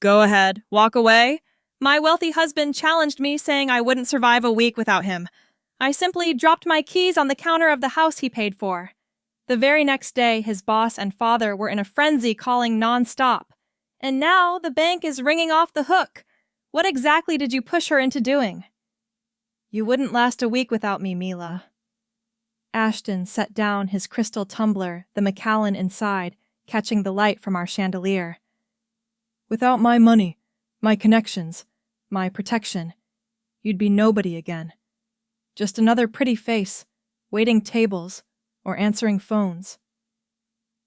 Go ahead, walk away. My wealthy husband challenged me, saying I wouldn't survive a week without him. I simply dropped my keys on the counter of the house he paid for. The very next day, his boss and father were in a frenzy calling non-stop. And now the bank is ringing off the hook. What exactly did you push her into doing? You wouldn't last a week without me, Mila. Ashton set down his crystal tumbler, the Macallan inside, catching the light from our chandelier. Without my money, my connections, my protection, you'd be nobody again. Just another pretty face, waiting tables, or answering phones.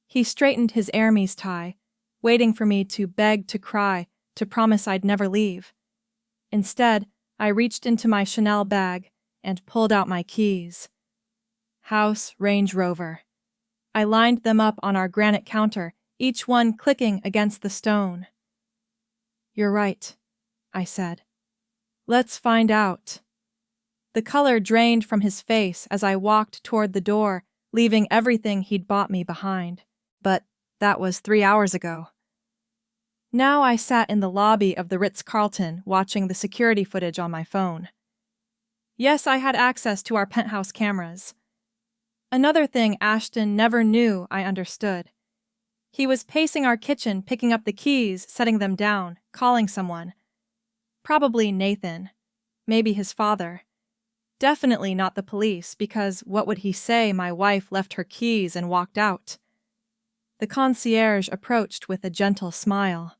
He straightened his Hermes tie, waiting for me to beg to cry, to promise I'd never leave. Instead, I reached into my Chanel bag and pulled out my keys. House Range Rover. I lined them up on our granite counter, each one clicking against the stone. You're right, I said. Let's find out. The color drained from his face as I walked toward the door, leaving everything he'd bought me behind. But that was 3 hours ago. Now I sat in the lobby of the Ritz-Carlton watching the security footage on my phone. Yes, I had access to our penthouse cameras. Another thing Ashton never knew I understood. He was pacing our kitchen, picking up the keys, setting them down, calling someone. Probably Nathan. Maybe his father. Definitely not the police, because what would he say my wife left her keys and walked out? The concierge approached with a gentle smile.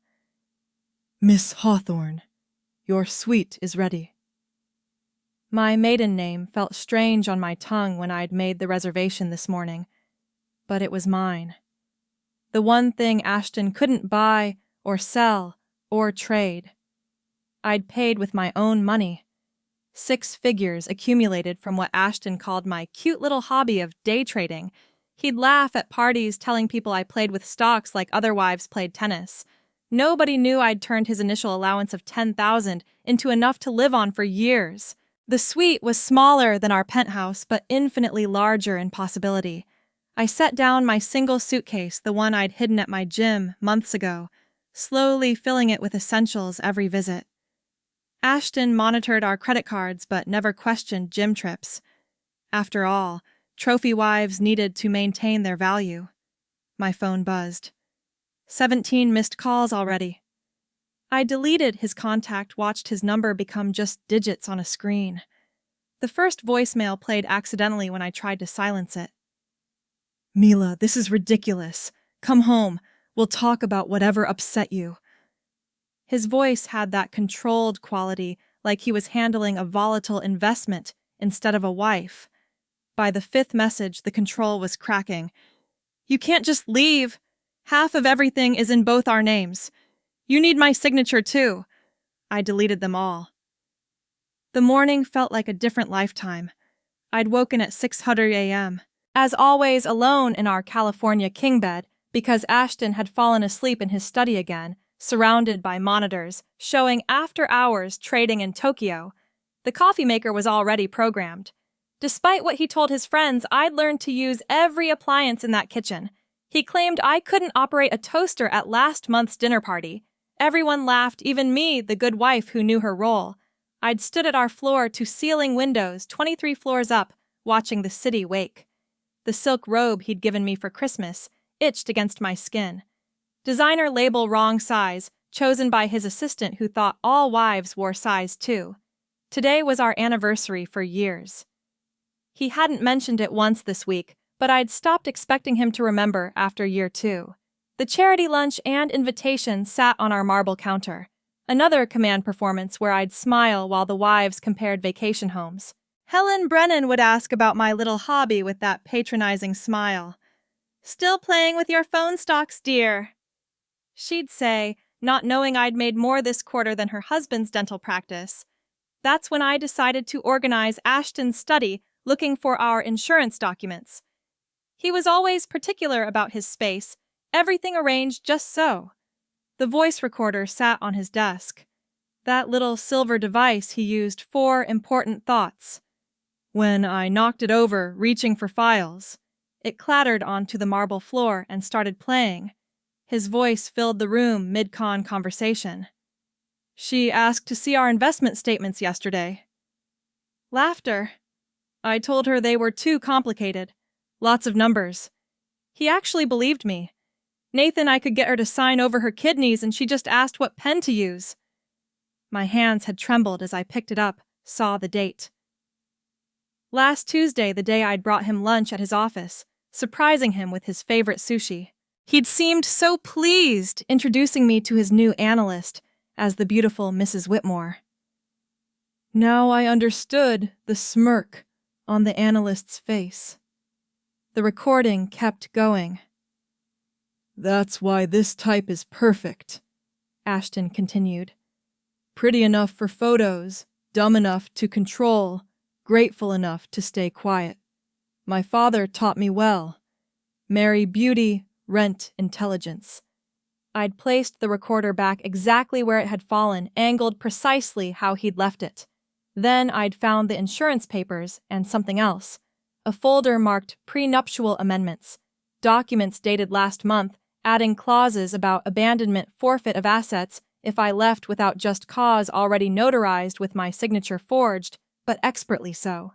Miss Hawthorne, your suite is ready. My maiden name felt strange on my tongue when I'd made the reservation this morning, but it was mine. The one thing Ashton couldn't buy or sell or trade. I'd paid with my own money. 6 figures accumulated from what Ashton called my cute little hobby of day trading. He'd laugh at parties telling people I played with stocks like other wives played tennis. Nobody knew I'd turned his initial allowance of $10,000 into enough to live on for years. The suite was smaller than our penthouse, but infinitely larger in possibility. I set down my single suitcase, the one I'd hidden at my gym months ago, slowly filling it with essentials every visit. Ashton monitored our credit cards but never questioned gym trips. After all, trophy wives needed to maintain their value. My phone buzzed. 17 missed calls already. I deleted his contact, watched his number become just digits on a screen. The first voicemail played accidentally when I tried to silence it. Mila, this is ridiculous. Come home. We'll talk about whatever upset you. His voice had that controlled quality, like he was handling a volatile investment instead of a wife. By the 5th message, the control was cracking. You can't just leave. Half of everything is in both our names. You need my signature too. I deleted them all. The morning felt like a different lifetime. I'd woken at 6:00 a.m., as always alone in our California king bed, because Ashton had fallen asleep in his study again, surrounded by monitors, showing after-hours trading in Tokyo. The coffee maker was already programmed. Despite what he told his friends, I'd learned to use every appliance in that kitchen. He claimed I couldn't operate a toaster at last month's dinner party. Everyone laughed, even me, the good wife who knew her role. I'd stood at our floor-to-ceiling windows, 23 floors up, watching the city wake. The silk robe he'd given me for Christmas itched against my skin. Designer label wrong size, chosen by his assistant who thought all wives wore size 2. Today was our anniversary for years. He hadn't mentioned it once this week, but I'd stopped expecting him to remember after year 2. The charity lunch and invitation sat on our marble counter. Another command performance where I'd smile while the wives compared vacation homes. Helen Brennan would ask about my little hobby with that patronizing smile. Still playing with your phone stocks, dear? She'd say, not knowing I'd made more this quarter than her husband's dental practice. That's when I decided to organize Ashton's study, looking for our insurance documents. He was always particular about his space, everything arranged just so. The voice recorder sat on his desk. That little silver device he used for important thoughts. When I knocked it over, reaching for files, it clattered onto the marble floor and started playing. His voice filled the room mid-con conversation. She asked to see our investment statements yesterday. Laughter. I told her they were too complicated. Lots of numbers. He actually believed me. Nathan, I could get her to sign over her kidneys and she just asked what pen to use. My hands had trembled as I picked it up, saw the date. Last Tuesday, the day I'd brought him lunch at his office, surprising him with his favorite sushi. He'd seemed so pleased introducing me to his new analyst as the beautiful Mrs. Whitmore. Now I understood the smirk on the analyst's face. The recording kept going. That's why this type is perfect, Ashton continued. Pretty enough for photos, dumb enough to control, grateful enough to stay quiet. My father taught me well. Marry beauty, rent intelligence. I'd placed the recorder back exactly where it had fallen, angled precisely how he'd left it. Then I'd found the insurance papers and something else. A folder marked prenuptial amendments, documents dated last month, adding clauses about abandonment, forfeit of assets if I left without just cause, already notarized with my signature forged, but expertly so.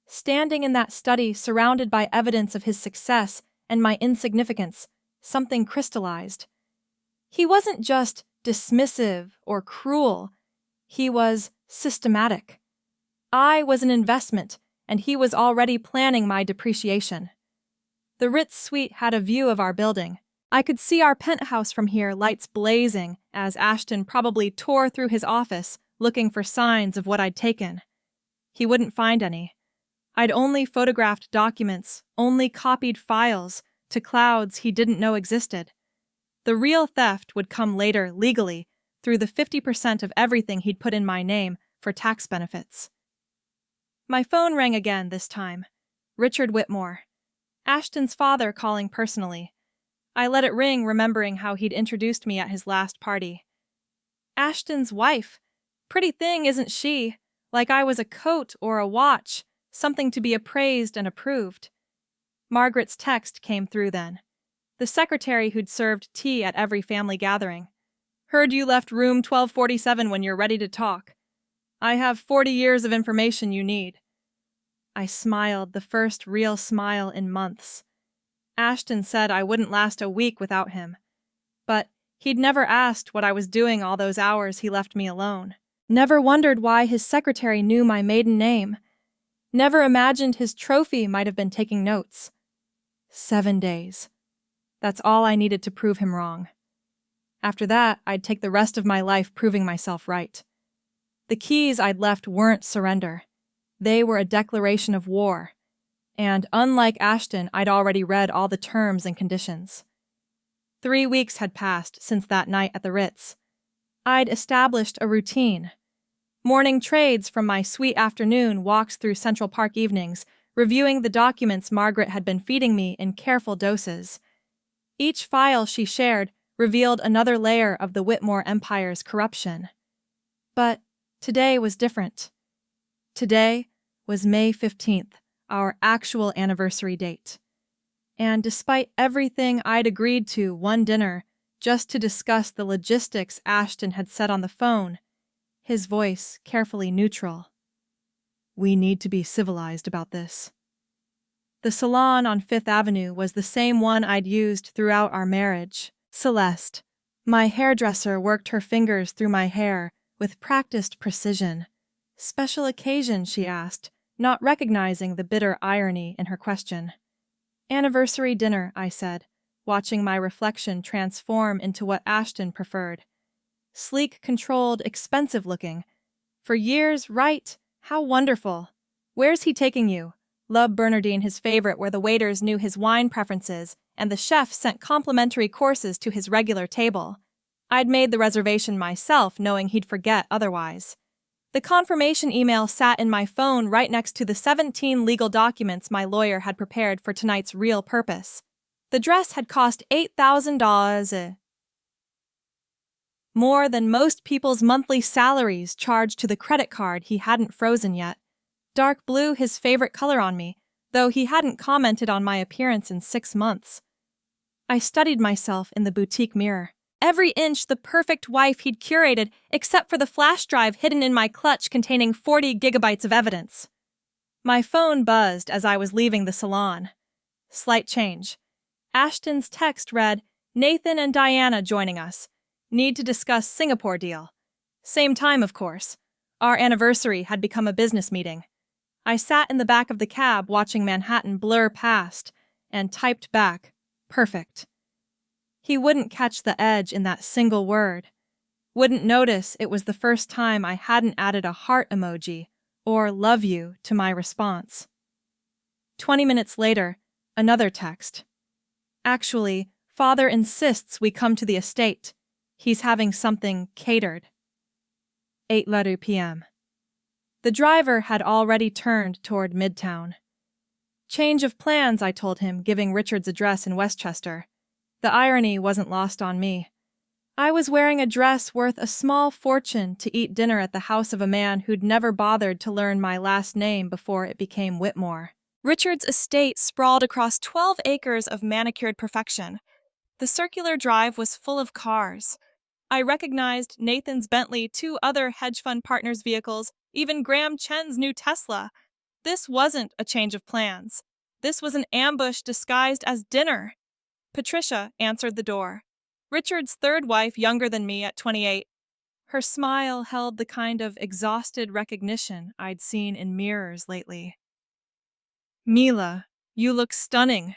Standing in that study, surrounded by evidence of his success and my insignificance, something crystallized. He wasn't just dismissive or cruel. He was systematic. I was an investment, and he was already planning my depreciation. The Ritz suite had a view of our building. I could see our penthouse from here, lights blazing, as Ashton probably tore through his office, looking for signs of what I'd taken. He wouldn't find any. I'd only photographed documents, only copied files to clouds he didn't know existed. The real theft would come later, legally, through the 50% of everything he'd put in my name for tax benefits. My phone rang again this time. Richard Whitmore. Ashton's father calling personally. I let it ring, remembering how he'd introduced me at his last party. Ashton's wife. Pretty thing, isn't she? Like I was a coat or a watch, something to be appraised and approved. Margaret's text came through then. The secretary who'd served tea at every family gathering. Heard you left room 1247 when you're ready to talk. I have 40 years of information you need. I smiled, the first real smile in months. Ashton said I wouldn't last a week without him. But he'd never asked what I was doing all those hours he left me alone. Never wondered why his secretary knew my maiden name. Never imagined his trophy might have been taking notes. 7 days. That's all I needed to prove him wrong. After that, I'd take the rest of my life proving myself right. The keys I'd left weren't surrender. They were a declaration of war. And unlike Ashton, I'd already read all the terms and conditions. 3 weeks had passed since that night at the Ritz. I'd established a routine. Morning trades from my sweet afternoon walks through Central Park evenings, reviewing the documents Margaret had been feeding me in careful doses. Each file she shared revealed another layer of the Whitmore Empire's corruption. But today was different. Today was May 15th, our actual anniversary date. And despite everything I'd agreed to one dinner just to discuss the logistics Ashton had said on the phone, his voice carefully neutral. We need to be civilized about this. The salon on Fifth Avenue was the same one I'd used throughout our marriage, Celeste. My hairdresser worked her fingers through my hair with practiced precision. Special occasion, she asked, not recognizing the bitter irony in her question. Anniversary dinner, I said, watching my reflection transform into what Ashton preferred. Sleek, controlled, expensive-looking. For years, right? How wonderful. Where's he taking you? Lub Bernardine, his favorite, where the waiters knew his wine preferences, and the chef sent complimentary courses to his regular table. I'd made the reservation myself, knowing he'd forget otherwise. The confirmation email sat in my phone right next to the 17 legal documents my lawyer had prepared for tonight's real purpose. The dress had cost $8,000, more than most people's monthly salaries charged to the credit card he hadn't frozen yet. Dark blue, his favorite color on me, though he hadn't commented on my appearance in 6 months. I studied myself in the boutique mirror. Every inch the perfect wife he'd curated, except for the flash drive hidden in my clutch containing 40 gigabytes of evidence. My phone buzzed as I was leaving the salon. Slight change. Ashton's text read, "Nathan and Diana joining us. Need to discuss Singapore deal." Same time, of course. Our anniversary had become a business meeting. I sat in the back of the cab watching Manhattan blur past and typed back, "Perfect." He wouldn't catch the edge in that single word. Wouldn't notice it was the first time I hadn't added a heart emoji or "love you" to my response. 20 minutes later, another text. "Actually, father insists we come to the estate. He's having something catered." 8:30 p.m. The driver had already turned toward Midtown. Change of plans, I told him, giving Richard's address in Westchester. The irony wasn't lost on me. I was wearing a dress worth a small fortune to eat dinner at the house of a man who'd never bothered to learn my last name before it became Whitmore. Richard's estate sprawled across 12 acres of manicured perfection. The circular drive was full of cars. I recognized Nathan's Bentley, 2 other hedge fund partners' vehicles, even Graham Chen's new Tesla. This wasn't a change of plans. This was an ambush disguised as dinner. Patricia answered the door. Richard's third wife, younger than me at 28. Her smile held the kind of exhausted recognition I'd seen in mirrors lately. "Mila, you look stunning,"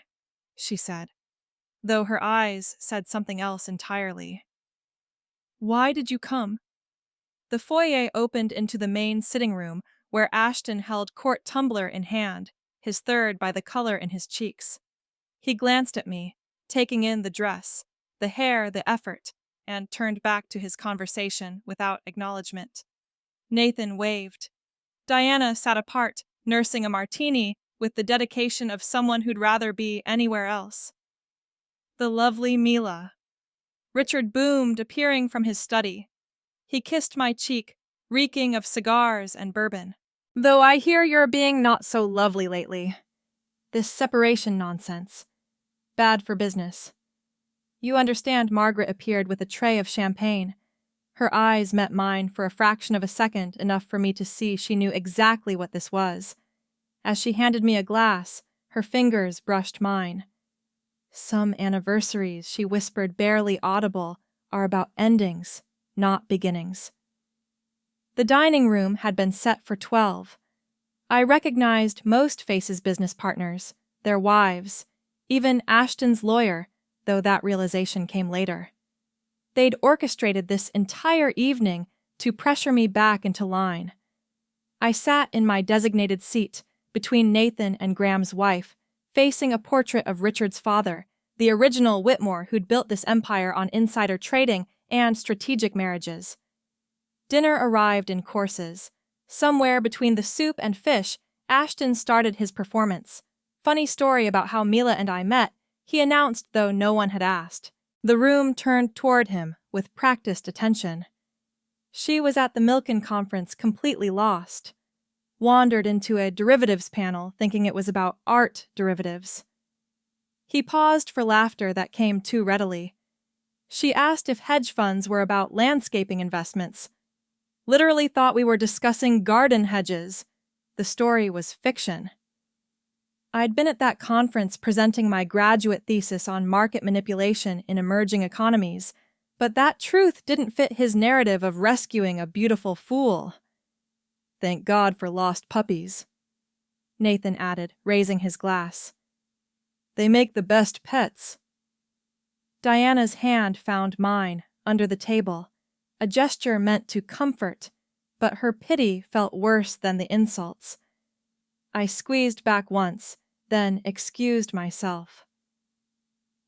she said, though her eyes said something else entirely. "Why did you come?" The foyer opened into the main sitting room, where Ashton held quart tumbler in hand, his third by the color in his cheeks. He glanced at me, taking in the dress, the hair, the effort, and turned back to his conversation without acknowledgement. Nathan waved. Diana sat apart, nursing a martini with the dedication of someone who'd rather be anywhere else. "The lovely Mila." Richard boomed, appearing from his study. He kissed my cheek, reeking of cigars and bourbon. "Though I hear you're being not so lovely lately. This separation nonsense. Bad for business." You understand, Margaret appeared with a tray of champagne. Her eyes met mine for a fraction of a second, enough for me to see she knew exactly what this was. As she handed me a glass, her fingers brushed mine. "Some anniversaries," she whispered, barely audible, "are about endings, not beginnings." The dining room had been set for 12. I recognized most Face's business partners, their wives, even Ashton's lawyer, though that realization came later. They'd orchestrated this entire evening to pressure me back into line. I sat in my designated seat between Nathan and Graham's wife, facing a portrait of Richard's father, the original Whitmore who'd built this empire on insider trading and strategic marriages. Dinner arrived in courses. Somewhere between the soup and fish, Ashton started his performance. Funny story about how Mila and I met, he announced, though no one had asked. The room turned toward him with practiced attention. She was at the Milken conference completely lost. Wandered into a derivatives panel thinking it was about art derivatives. He paused for laughter that came too readily. She asked if hedge funds were about landscaping investments. Literally thought we were discussing garden hedges. The story was fiction. I'd been at that conference presenting my graduate thesis on market manipulation in emerging economies, but that truth didn't fit his narrative of rescuing a beautiful fool. "Thank God for lost puppies," Nathan added, raising his glass. "They make the best pets." Diana's hand found mine, under the table, a gesture meant to comfort, but her pity felt worse than the insults. I squeezed back once, then excused myself.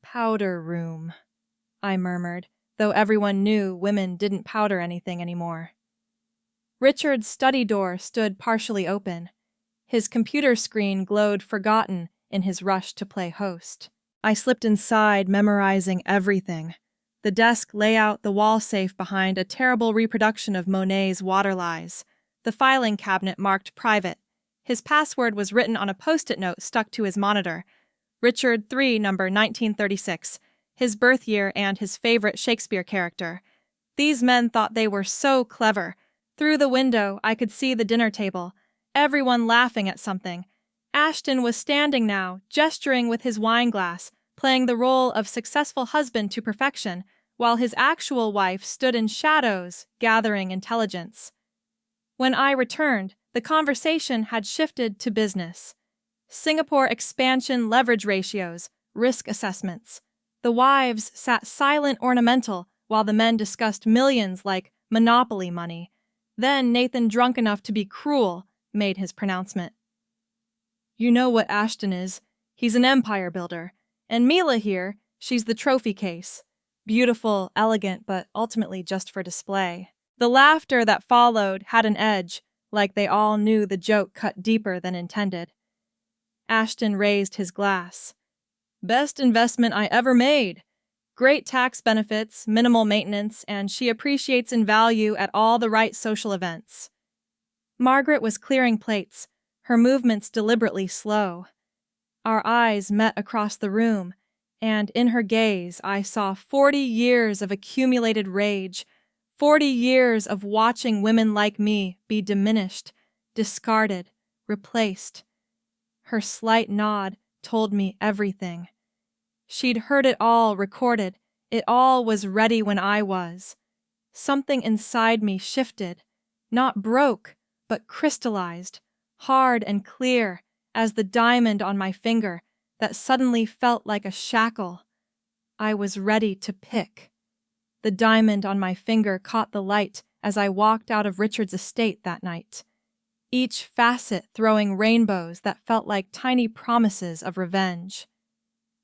"Powder room," I murmured, though everyone knew women didn't powder anything anymore. Richard's study door stood partially open. His computer screen glowed forgotten in his rush to play host. I slipped inside, memorizing everything. The desk layout, the wall safe behind a terrible reproduction of Monet's Water Lies, the filing cabinet marked private. His password was written on a post-it note stuck to his monitor. Richard 3, number 1936. his birth year, and his favorite Shakespeare character. These men thought they were so clever. Through the window, I could see the dinner table, everyone laughing at something. Ashton was standing now, gesturing with his wine glass, playing the role of successful husband to perfection, while his actual wife stood in shadows, gathering intelligence. When I returned, the conversation had shifted to business. Singapore expansion leverage ratios, risk assessments. The wives sat silent ornamental while the men discussed millions like monopoly money. Then Nathan, drunk enough to be cruel, made his pronouncement. "You know what Ashton is. He's an empire builder. And Mila here, she's the trophy case. Beautiful, elegant, but ultimately just for display." The laughter that followed had an edge, like they all knew the joke cut deeper than intended. Ashton raised his glass. "Best investment I ever made. Great tax benefits, minimal maintenance, and she appreciates in value at all the right social events." Margaret was clearing plates, her movements deliberately slow. Our eyes met across the room, and in her gaze I saw 40 years of accumulated rage, 40 years of watching women like me be diminished, discarded, replaced. Her slight nod told me everything. She'd heard it all recorded. It all was ready when I was. Something inside me shifted, not broke, but crystallized, hard and clear as the diamond on my finger that suddenly felt like a shackle. I was ready to pick. The diamond on my finger caught the light as I walked out of Richard's estate that night, each facet throwing rainbows that felt like tiny promises of revenge.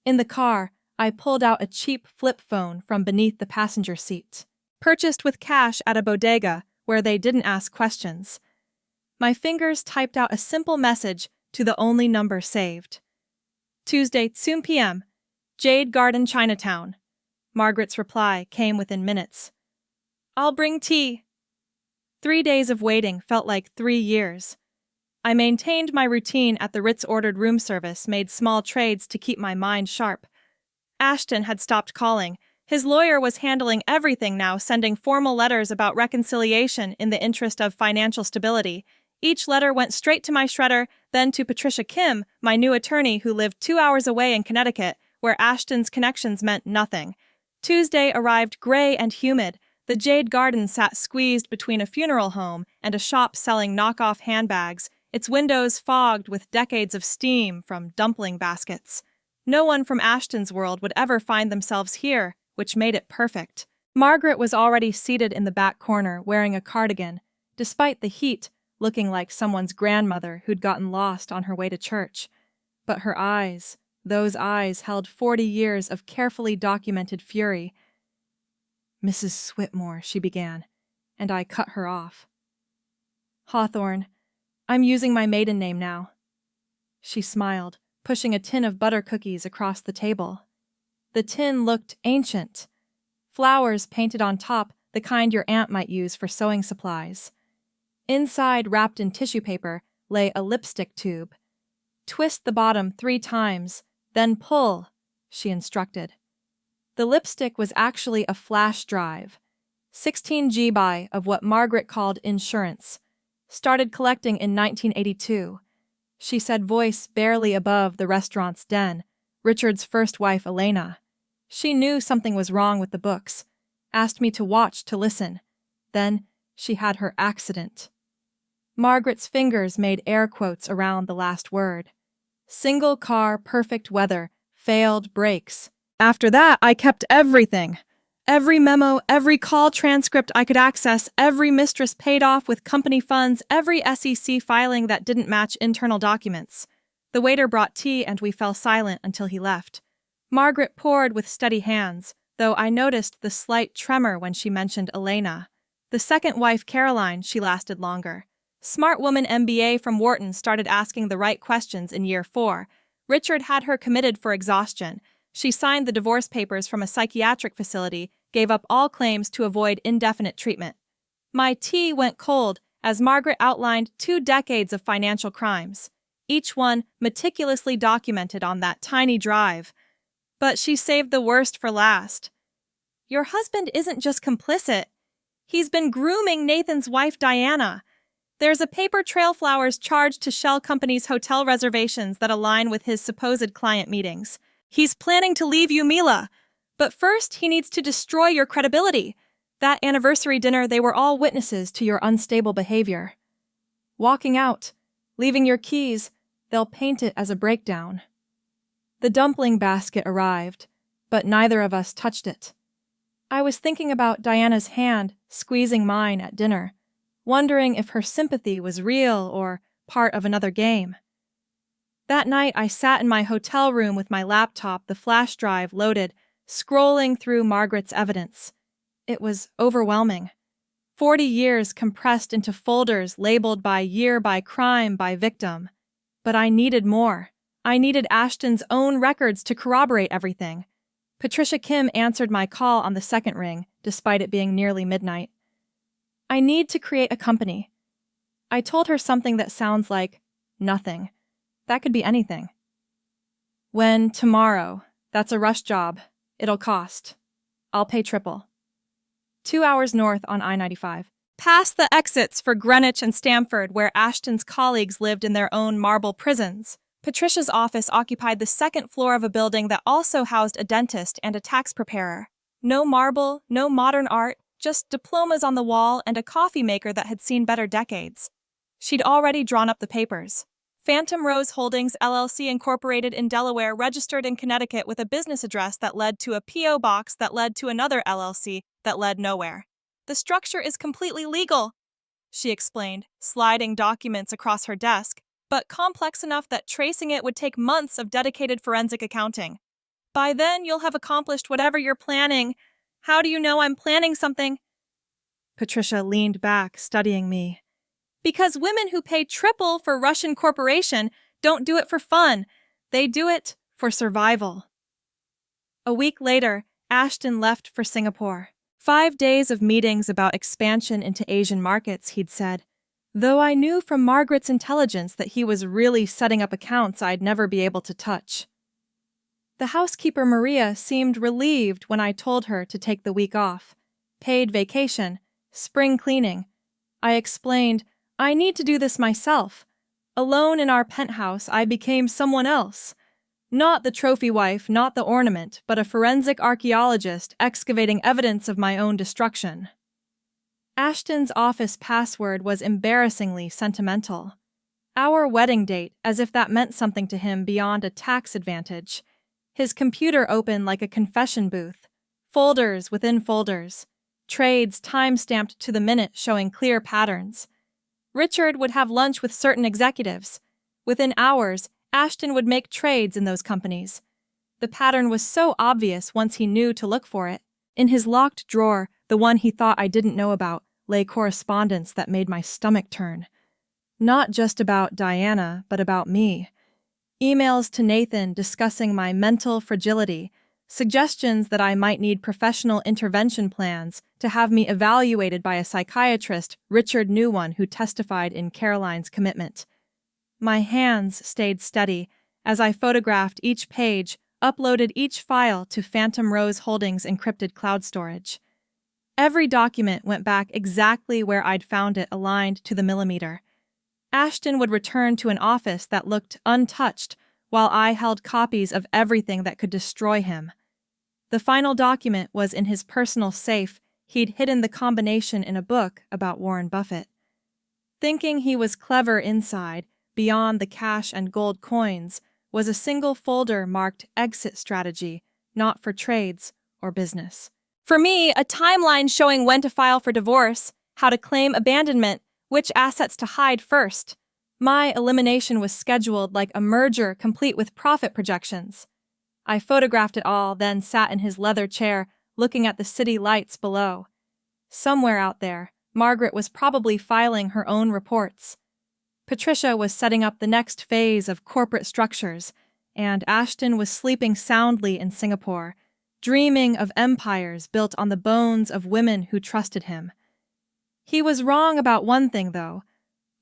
In the car, I pulled out a cheap flip phone from beneath the passenger seat, purchased with cash at a bodega where they didn't ask questions. My fingers typed out a simple message to the only number saved. "Tuesday, 2 p.m., Jade Garden, Chinatown." Margaret's reply came within minutes. "I'll bring tea." 3 days of waiting felt like 3 years. I maintained my routine at the Ritz-ordered room service, made small trades to keep my mind sharp. Ashton had stopped calling. His lawyer was handling everything now, sending formal letters about reconciliation in the interest of financial stability. Each letter went straight to my shredder, then to Patricia Kim, my new attorney who lived 2 hours away in Connecticut, where Ashton's connections meant nothing. Tuesday arrived gray and humid. The Jade Garden sat squeezed between a funeral home and a shop selling knockoff handbags, its windows fogged with decades of steam from dumpling baskets. No one from Ashton's world would ever find themselves here, which made it perfect. Margaret was already seated in the back corner, wearing a cardigan, despite the heat, looking like someone's grandmother who'd gotten lost on her way to church. But her eyes, those eyes held 40 years of carefully documented fury. "Mrs. Switmore," she began, and I cut her off. "Hawthorne. I'm using my maiden name now." She smiled, pushing a tin of butter cookies across the table. The tin looked ancient. Flowers painted on top, the kind your aunt might use for sewing supplies. Inside, wrapped in tissue paper, lay a lipstick tube. "Twist the bottom 3 times, then pull," she instructed. The lipstick was actually a flash drive, 16 GB of what Margaret called insurance. Started collecting in 1982. She said, voice barely above the restaurant's den, Richard's first wife, Elena. She knew something was wrong with the books, asked me to watch, to listen. Then she had her accident. Margaret's fingers made air quotes around the last word. "Single car, perfect weather, failed brakes." After that, I kept everything. Every memo, every call transcript I could access, every mistress paid off with company funds, every SEC filing that didn't match internal documents. The waiter brought tea and we fell silent until he left. Margaret poured with steady hands, though I noticed the slight tremor when she mentioned Elena. The second wife, Caroline, she lasted longer. Smart woman MBA from Wharton, started asking the right questions in year 4. Richard had her committed for exhaustion. She signed the divorce papers from a psychiatric facility, gave up all claims to avoid indefinite treatment. My tea went cold as Margaret outlined 2 decades of financial crimes, each one meticulously documented on that tiny drive. But she saved the worst for last. Your husband isn't just complicit. He's been grooming Nathan's wife, Diana. There's a paper trail flowers charged to Shell Company's hotel reservations that align with his supposed client meetings. He's planning to leave you, Mila. But first, he needs to destroy your credibility. That anniversary dinner, they were all witnesses to your unstable behavior. Walking out, leaving your keys, they'll paint it as a breakdown. The dumpling basket arrived, but neither of us touched it. I was thinking about Diana's hand squeezing mine at dinner, wondering if her sympathy was real or part of another game. That night, I sat in my hotel room with my laptop, the flash drive loaded, scrolling through Margaret's evidence. It was overwhelming. 40 years compressed into folders labeled by year, by crime, by victim. But I needed more. I needed Ashton's own records to corroborate everything. Patricia Kim answered my call on the second ring, despite it being nearly midnight. I need to create a company. I told her something that sounds like nothing. That could be anything. When tomorrow, that's a rush job. It'll cost. I'll pay triple. 2 hours north on I-95. Past the exits for Greenwich and Stamford, where Ashton's colleagues lived in their own marble prisons, Patricia's office occupied the second floor of a building that also housed a dentist and a tax preparer. No marble, no modern art, just diplomas on the wall and a coffee maker that had seen better decades. She'd already drawn up the papers. Phantom Rose Holdings, LLC, incorporated in Delaware, registered in Connecticut with a business address that led to a P.O. box that led to another LLC that led nowhere. The structure is completely legal, she explained, sliding documents across her desk, but complex enough that tracing it would take months of dedicated forensic accounting. By then, you'll have accomplished whatever you're planning. How do you know I'm planning something? Patricia leaned back, studying me. Because women who pay triple for Russian corporation don't do it for fun. They do it for survival. A week later, Ashton left for Singapore. 5 days of meetings about expansion into Asian markets, he'd said. Though I knew from Margaret's intelligence that he was really setting up accounts I'd never be able to touch. The housekeeper Maria seemed relieved when I told her to take the week off. Paid vacation, spring cleaning. I explained, I need to do this myself. Alone in our penthouse, I became someone else. Not the trophy wife, not the ornament, but a forensic archaeologist excavating evidence of my own destruction. Ashton's office password was embarrassingly sentimental. Our wedding date, as if that meant something to him beyond a tax advantage. His computer open like a confession booth. Folders within folders. Trades time-stamped to the minute showing clear patterns. Richard would have lunch with certain executives. Within hours, Ashton would make trades in those companies. The pattern was so obvious once he knew to look for it. In his locked drawer, the one he thought I didn't know about, lay correspondence that made my stomach turn. Not just about Diana, but about me. Emails to Nathan discussing my mental fragility, suggestions that I might need professional intervention plans to have me evaluated by a psychiatrist. Richard knew one who testified in Caroline's commitment. My hands stayed steady as I photographed each page, uploaded each file to Phantom Rose Holdings' encrypted cloud storage. Every document went back exactly where I'd found it, aligned to the millimeter. Ashton would return to an office that looked untouched while I held copies of everything that could destroy him. The final document was in his personal safe. He'd hidden the combination in a book about Warren Buffett. Thinking he was clever inside, beyond the cash and gold coins, was a single folder marked Exit Strategy, not for trades or business. For me, a timeline showing when to file for divorce, how to claim abandonment, which assets to hide first. My elimination was scheduled like a merger complete with profit projections. I photographed it all, then sat in his leather chair, looking at the city lights below. Somewhere out there, Margaret was probably filing her own reports. Patricia was setting up the next phase of corporate structures, and Ashton was sleeping soundly in Singapore, dreaming of empires built on the bones of women who trusted him. He was wrong about one thing, though.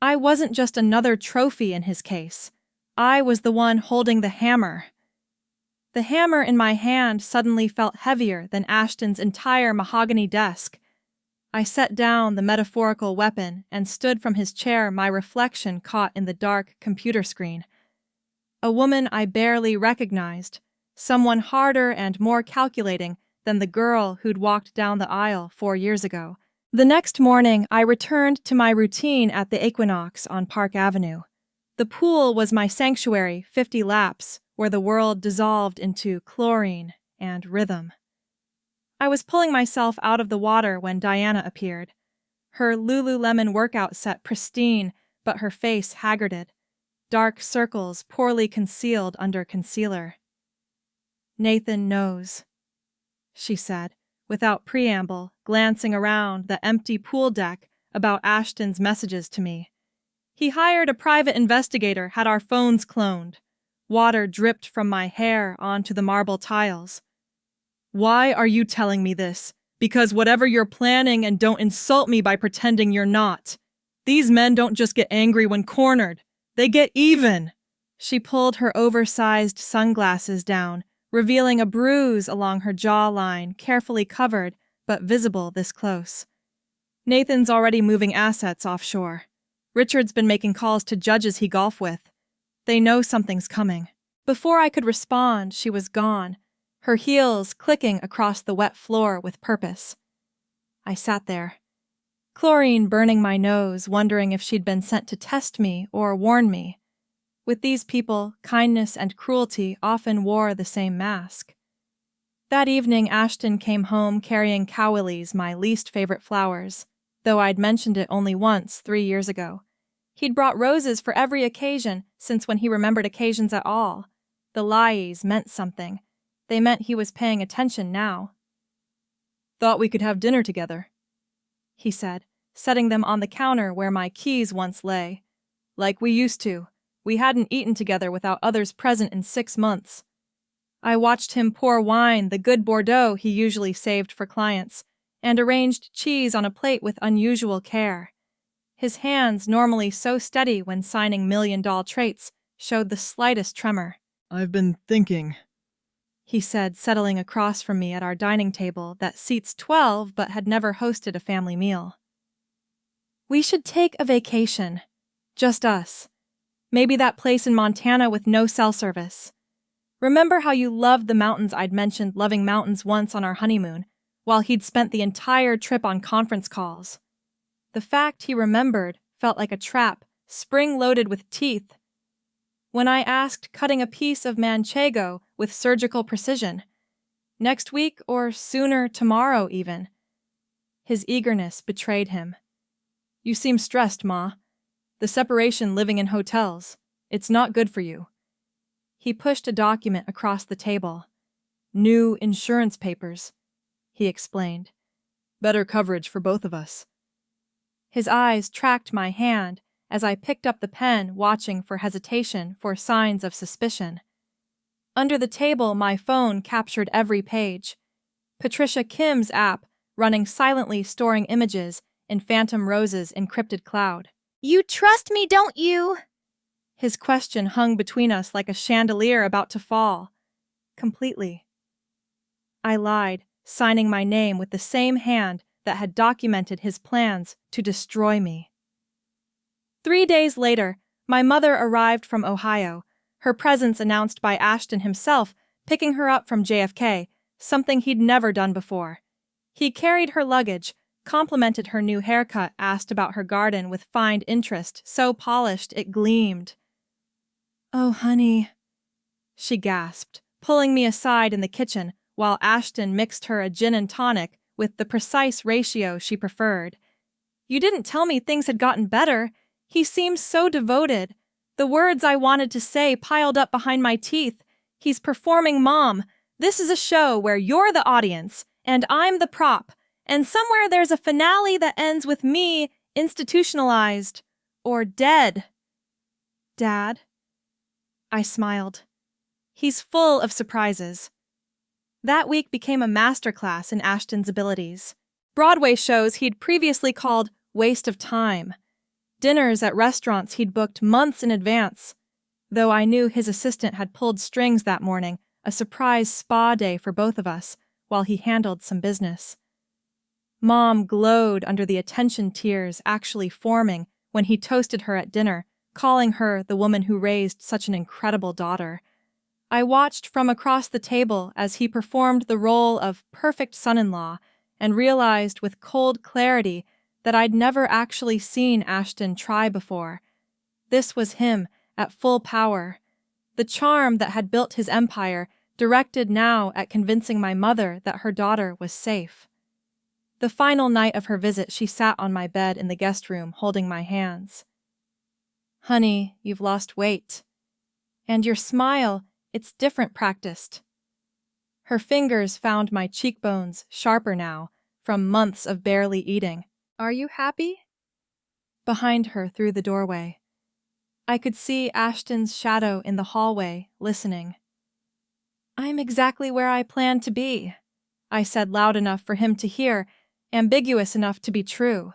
I wasn't just another trophy in his case. I was the one holding the hammer. The hammer in my hand suddenly felt heavier than Ashton's entire mahogany desk. I set down the metaphorical weapon and stood from his chair, my reflection caught in the dark computer screen. A woman I barely recognized, someone harder and more calculating than the girl who'd walked down the aisle 4 years ago. The next morning, I returned to my routine at the Equinox on Park Avenue. The pool was my sanctuary, 50 laps, where the world dissolved into chlorine and rhythm. I was pulling myself out of the water when Diana appeared. Her Lululemon workout set pristine, but her face haggarded. Dark circles poorly concealed under concealer. "Nathan knows," she said, without preamble, glancing around the empty pool deck about Ashton's messages to me. "He hired a private investigator, had our phones cloned. Water dripped from my hair onto the marble tiles. Why are you telling me this? Because whatever you're planning, and don't insult me by pretending you're not. These men don't just get angry when cornered. They get even." She pulled her oversized sunglasses down, revealing a bruise along her jawline, carefully covered but visible this close. "Nathan's already moving assets offshore. Richard's been making calls to judges he golf with. They know something's coming." Before I could respond, she was gone, her heels clicking across the wet floor with purpose. I sat there, chlorine burning my nose, wondering if she'd been sent to test me or warn me. With these people, kindness and cruelty often wore the same mask. That evening, Ashton came home carrying cowlilies, my least favorite flowers, though I'd mentioned it only once 3 years ago. He'd brought roses for every occasion since when he remembered occasions at all. The lilies meant something. They meant he was paying attention now. "Thought we could have dinner together," he said, setting them on the counter where my keys once lay. "Like we used to. We hadn't eaten together without others present in 6 months." I watched him pour wine, the good Bordeaux he usually saved for clients, and arranged cheese on a plate with unusual care. His hands, normally so steady when signing million-dollar traits, showed the slightest tremor. "I've been thinking," he said, settling across from me at our dining table that seats 12 but had never hosted a family meal. "We should take a vacation. Just us. Maybe that place in Montana with no cell service. Remember how you loved the mountains? I'd mentioned loving mountains once on our honeymoon, while he'd spent the entire trip on conference calls. The fact he remembered felt like a trap, spring-loaded with teeth. When I asked, cutting a piece of manchego with surgical precision. Next week or sooner, tomorrow even. His eagerness betrayed him. "You seem stressed, Ma. The separation, living in hotels. It's not good for you." He pushed a document across the table. "New insurance papers," he explained. "Better coverage for both of us." His eyes tracked my hand as I picked up the pen, watching for hesitation, for signs of suspicion. Under the table, my phone captured every page. Patricia Kim's app, running silently, storing images in Phantom Rose's encrypted cloud. "You trust me, don't you?" His question hung between us like a chandelier about to fall. "Completely." I lied, signing my name with the same hand that had documented his plans to destroy me. 3 days later, my mother arrived from Ohio, her presence announced by Ashton himself, picking her up from JFK, something he'd never done before. He carried her luggage, complimented her new haircut, asked about her garden with fine interest, so polished it gleamed. "Oh, honey," she gasped, pulling me aside in the kitchen while Ashton mixed her a gin and tonic with the precise ratio she preferred. "You didn't tell me things had gotten better. He seemed so devoted. The words I wanted to say piled up behind my teeth. He's performing Mom. This is a show where you're the audience and I'm the prop, and somewhere there's a finale that ends with me institutionalized or dead." "Dad?" I smiled. He's full of surprises. That week became a masterclass in Ashton's abilities. Broadway shows he'd previously called waste of time. Dinners at restaurants he'd booked months in advance. Though I knew his assistant had pulled strings that morning, a surprise spa day for both of us while he handled some business. Mom glowed under the attention tears actually forming when he toasted her at dinner, calling her the woman who raised such an incredible daughter. I watched from across the table as he performed the role of perfect son-in-law and realized with cold clarity that I'd never actually seen Ashton try before. This was him at full power. The charm that had built his empire directed now at convincing my mother that her daughter was safe. The final night of her visit, she sat on my bed in the guest room holding my hands. "Honey, you've lost weight. And your smile, it's different practiced." Her fingers found my cheekbones sharper now, from months of barely eating. "Are you happy?" Behind her through the doorway. I could see Ashton's shadow in the hallway, listening. "I'm exactly where I planned to be," I said loud enough for him to hear, ambiguous enough to be true.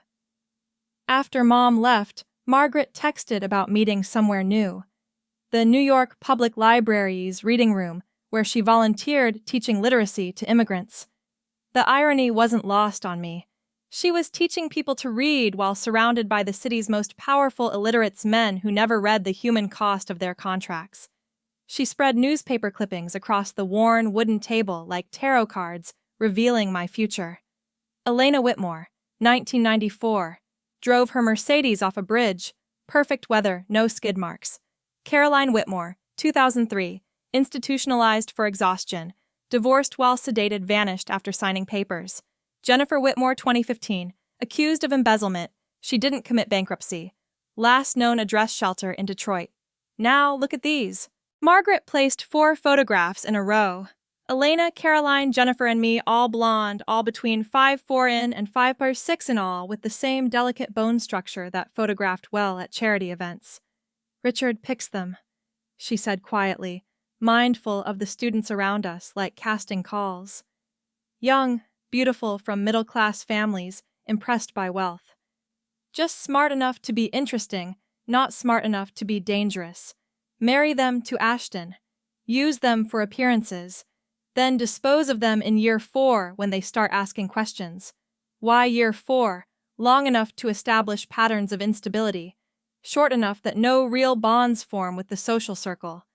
After Mom left, Margaret texted about meeting somewhere new. The New York Public Library's reading room, where she volunteered teaching literacy to immigrants. The irony wasn't lost on me. She was teaching people to read while surrounded by the city's most powerful illiterates, men who never read the human cost of their contracts. She spread newspaper clippings across the worn wooden table like tarot cards, revealing my future. Elena Whitmore, 1994, drove her Mercedes off a bridge, perfect weather, no skid marks. Caroline Whitmore, 2003, institutionalized for exhaustion, divorced while sedated, vanished after signing papers. Jennifer Whitmore, 2015, accused of embezzlement, she didn't commit bankruptcy. Last known address shelter in Detroit. Now look at these. Margaret placed 4 photographs in a row. Elena, Caroline, Jennifer, and me, all blonde, all between 5'4" in and 5'6" in all, with the same delicate bone structure that photographed well at charity events. "Richard picks them," she said quietly, mindful of the students around us like casting calls. Young, beautiful from middle-class families, impressed by wealth. Just smart enough to be interesting, not smart enough to be dangerous. Marry them to Ashton. Use them for appearances. Then dispose of them in year 4 when they start asking questions. Why year 4? Long enough to establish patterns of instability. Short enough that no real bonds form with the social circle.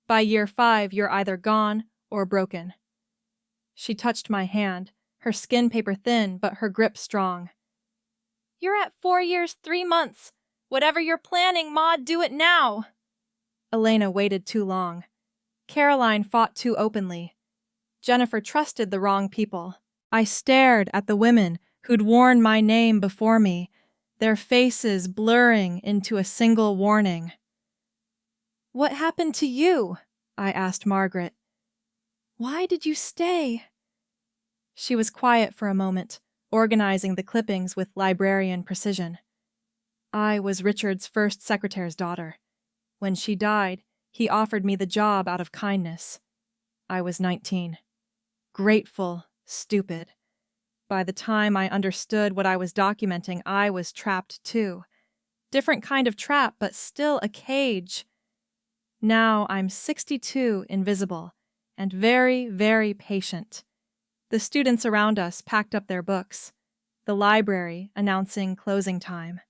By year 5, you're either gone or broken. She touched my hand, her skin paper thin but her grip strong. "You're at 4 years, 3 months. Whatever you're planning, Ma, do it now." Elena waited too long. Caroline fought too openly. Jennifer trusted the wrong people. I stared at the women who'd worn my name before me, their faces blurring into a single warning. "What happened to you?" I asked Margaret. "Why did you stay?" She was quiet for a moment, organizing the clippings with librarian precision. I was Richard's first secretary's daughter. When she died, he offered me the job out of kindness. I was 19. Grateful, stupid. By the time I understood what I was documenting, I was trapped too. Different kind of trap, but still a cage. Now I'm 62, invisible, and very, very patient. The students around us packed up their books, the library announcing closing time.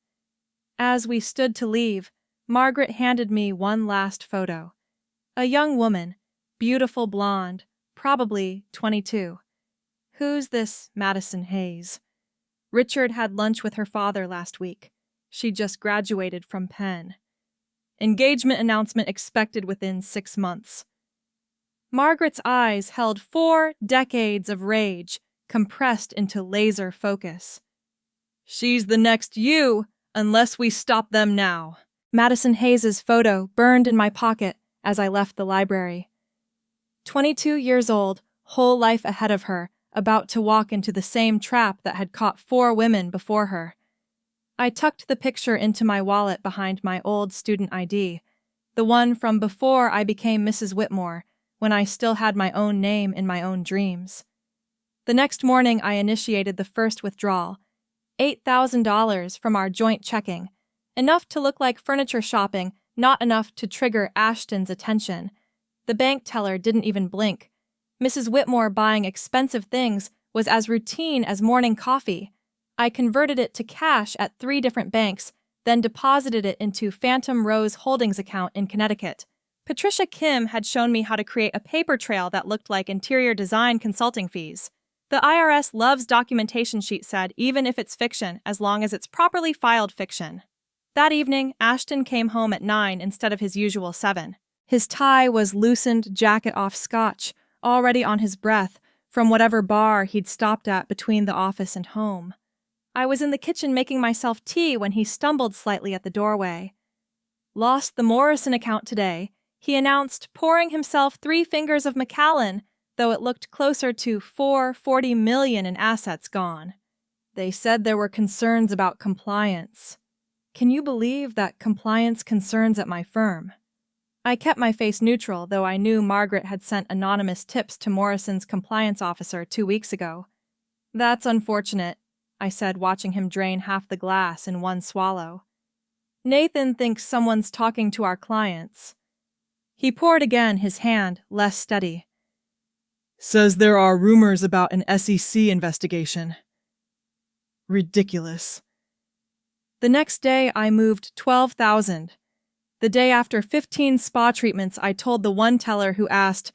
As we stood to leave, Margaret handed me one last photo. A young woman, beautiful blonde, probably 22. "Who's this Madison Hayes?" Richard had lunch with her father last week. She just graduated from Penn. Engagement announcement expected within 6 months. Margaret's eyes held 4 decades of rage, compressed into laser focus. "She's the next you, unless we stop them now." Madison Hayes's photo burned in my pocket as I left the library. 22 years old, whole life ahead of her, about to walk into the same trap that had caught 4 women before her. I tucked the picture into my wallet behind my old student ID, the one from before I became Mrs. Whitmore, when I still had my own name in my own dreams. The next morning I initiated the first withdrawal, $8,000 from our joint checking, enough to look like furniture shopping, not enough to trigger Ashton's attention. The bank teller didn't even blink. Mrs. Whitmore buying expensive things was as routine as morning coffee. I converted it to cash at 3 different banks, then deposited it into Phantom Rose Holdings account in Connecticut. Patricia Kim had shown me how to create a paper trail that looked like interior design consulting fees. The IRS loves documentation, she said, even if it's fiction, as long as it's properly filed fiction. That evening, Ashton came home at 9 instead of his usual 7. His tie was loosened jacket-off scotch, already on his breath, from whatever bar he'd stopped at between the office and home. I was in the kitchen making myself tea when he stumbled slightly at the doorway. Lost the Morrison account today, he announced, pouring himself 3 fingers of Macallan, though it looked closer to $440 million in assets gone. They said there were concerns about compliance. Can you believe that compliance concerns at my firm? I kept my face neutral, though I knew Margaret had sent anonymous tips to Morrison's compliance officer 2 weeks ago. That's unfortunate, I said, watching him drain half the glass in one swallow. Nathan thinks someone's talking to our clients. He poured again, his hand less steady. Says there are rumors about an SEC investigation. Ridiculous. The next day I moved 12,000. The day after 15 spa treatments, I told the one teller who asked,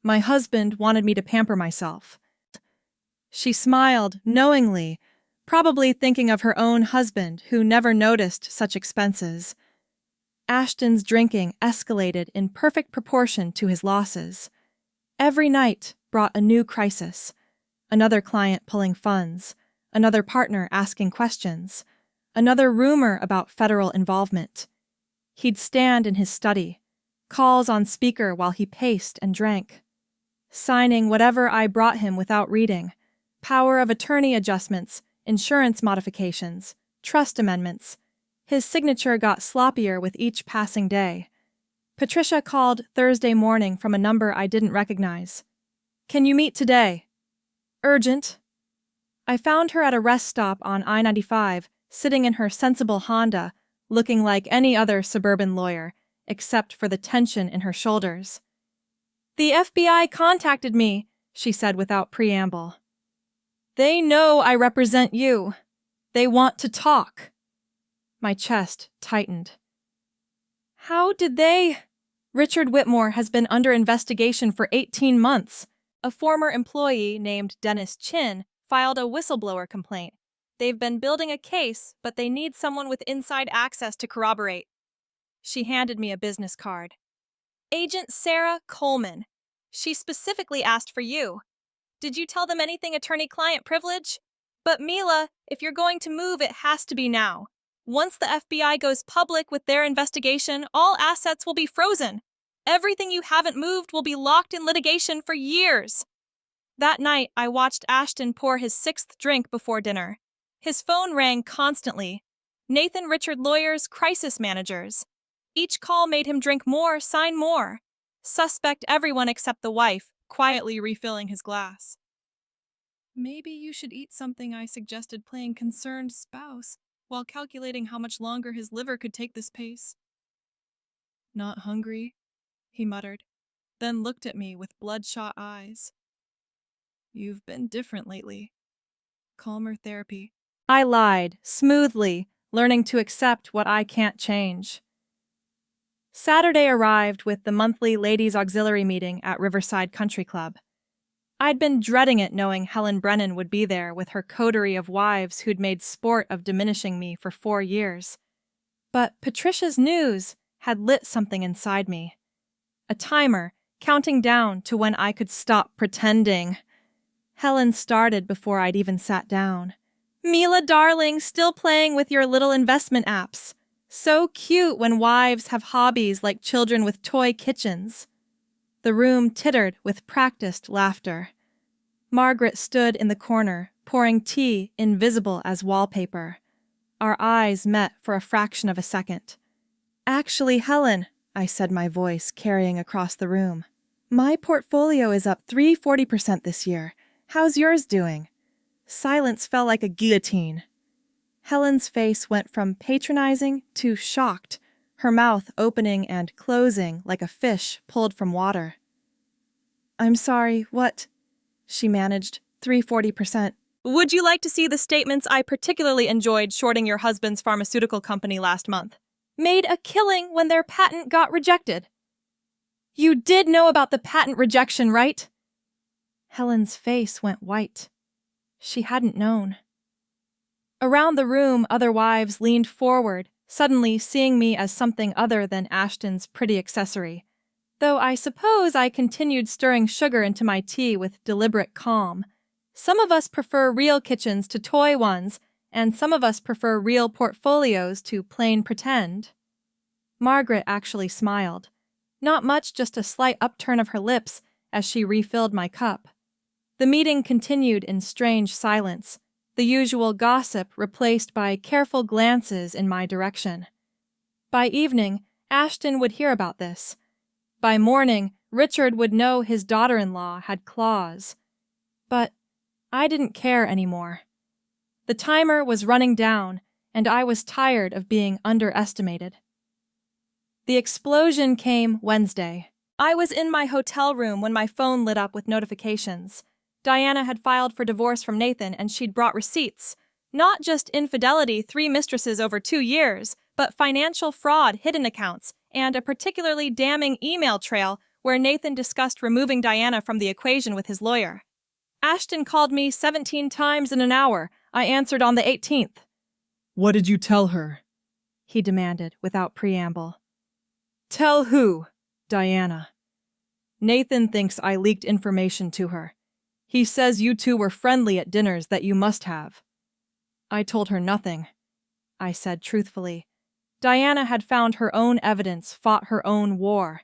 "My husband wanted me to pamper myself." She smiled knowingly, probably thinking of her own husband who never noticed such expenses. Ashton's drinking escalated in perfect proportion to his losses. Every night brought a new crisis. Another client pulling funds, another partner asking questions, another rumor about federal involvement. He'd stand in his study, calls on speaker while he paced and drank, signing whatever I brought him without reading, power of attorney adjustments, insurance modifications, trust amendments. His signature got sloppier with each passing day. Patricia called Thursday morning from a number I didn't recognize. "Can you meet today?" "Urgent." I found her at a rest stop on I-95, sitting in her sensible Honda, looking like any other suburban lawyer, except for the tension in her shoulders. "The FBI contacted me," she said without preamble. "They know I represent you. They want to talk." My chest tightened. "How did they—" "Richard Whitmore has been under investigation for 18 months. A former employee named Dennis Chin filed a whistleblower complaint. They've been building a case, but they need someone with inside access to corroborate." She handed me a business card. "Agent Sarah Coleman. She specifically asked for you. Did you tell them anything attorney-client privilege? But Mila, if you're going to move, it has to be now. Once the FBI goes public with their investigation, all assets will be frozen. Everything you haven't moved will be locked in litigation for years." That night, I watched Ashton pour his 6th drink before dinner. His phone rang constantly. Nathan Richard Lawyers, crisis managers. Each call made him drink more, sign more. Suspect everyone except the wife, quietly refilling his glass. "Maybe you should eat something," I suggested, playing concerned spouse, while calculating how much longer his liver could take this pace. "Not hungry," he muttered, then looked at me with bloodshot eyes. "You've been different lately. Calmer therapy." I lied, smoothly, learning to accept what I can't change. Saturday arrived with the monthly Ladies' Auxiliary meeting at Riverside Country Club. I'd been dreading it, knowing Helen Brennan would be there with her coterie of wives who'd made sport of diminishing me for 4 years. But Patricia's news had lit something inside me. A timer, counting down to when I could stop pretending. Helen started before I'd even sat down. "Mila, darling, still playing with your little investment apps. So cute when wives have hobbies like children with toy kitchens." The room tittered with practiced laughter. Margaret stood in the corner, pouring tea invisible as wallpaper. Our eyes met for a fraction of a second. "Actually, Helen," I said, my voice carrying across the room, "my portfolio is up 340% this year. How's yours doing?" Silence fell like a guillotine. Helen's face went from patronizing to shocked, her mouth opening and closing like a fish pulled from water. "I'm sorry, what?" she managed, 340%. "Would you like to see the statements I particularly enjoyed shorting your husband's pharmaceutical company last month? Made a killing when their patent got rejected." "You did know about the patent rejection, right?" Helen's face went white. She hadn't known. Around the room, other wives leaned forward, suddenly seeing me as something other than Ashton's pretty accessory, though I suppose I continued stirring sugar into my tea with deliberate calm. Some of us prefer real kitchens to toy ones, and some of us prefer real portfolios to plain pretend. Margaret actually smiled. Not much, just a slight upturn of her lips as she refilled my cup. The meeting continued in strange silence, the usual gossip replaced by careful glances in my direction. By evening, Ashton would hear about this. By morning, Richard would know his daughter-in-law had claws. But I didn't care anymore. The timer was running down, and I was tired of being underestimated. The explosion came Wednesday. I was in my hotel room when my phone lit up with notifications. Diana had filed for divorce from Nathan, and she'd brought receipts. Not just infidelity, 3 mistresses over 2 years, but financial fraud, hidden accounts, and a particularly damning email trail where Nathan discussed removing Diana from the equation with his lawyer. Ashton called me 17 times in an hour. I answered on the 18th. "What did you tell her?" he demanded without preamble. "Tell who?" "Diana. Nathan thinks I leaked information to her. He says you two were friendly at dinners that you must have." "I told her nothing," I said truthfully. Diana had found her own evidence, fought her own war.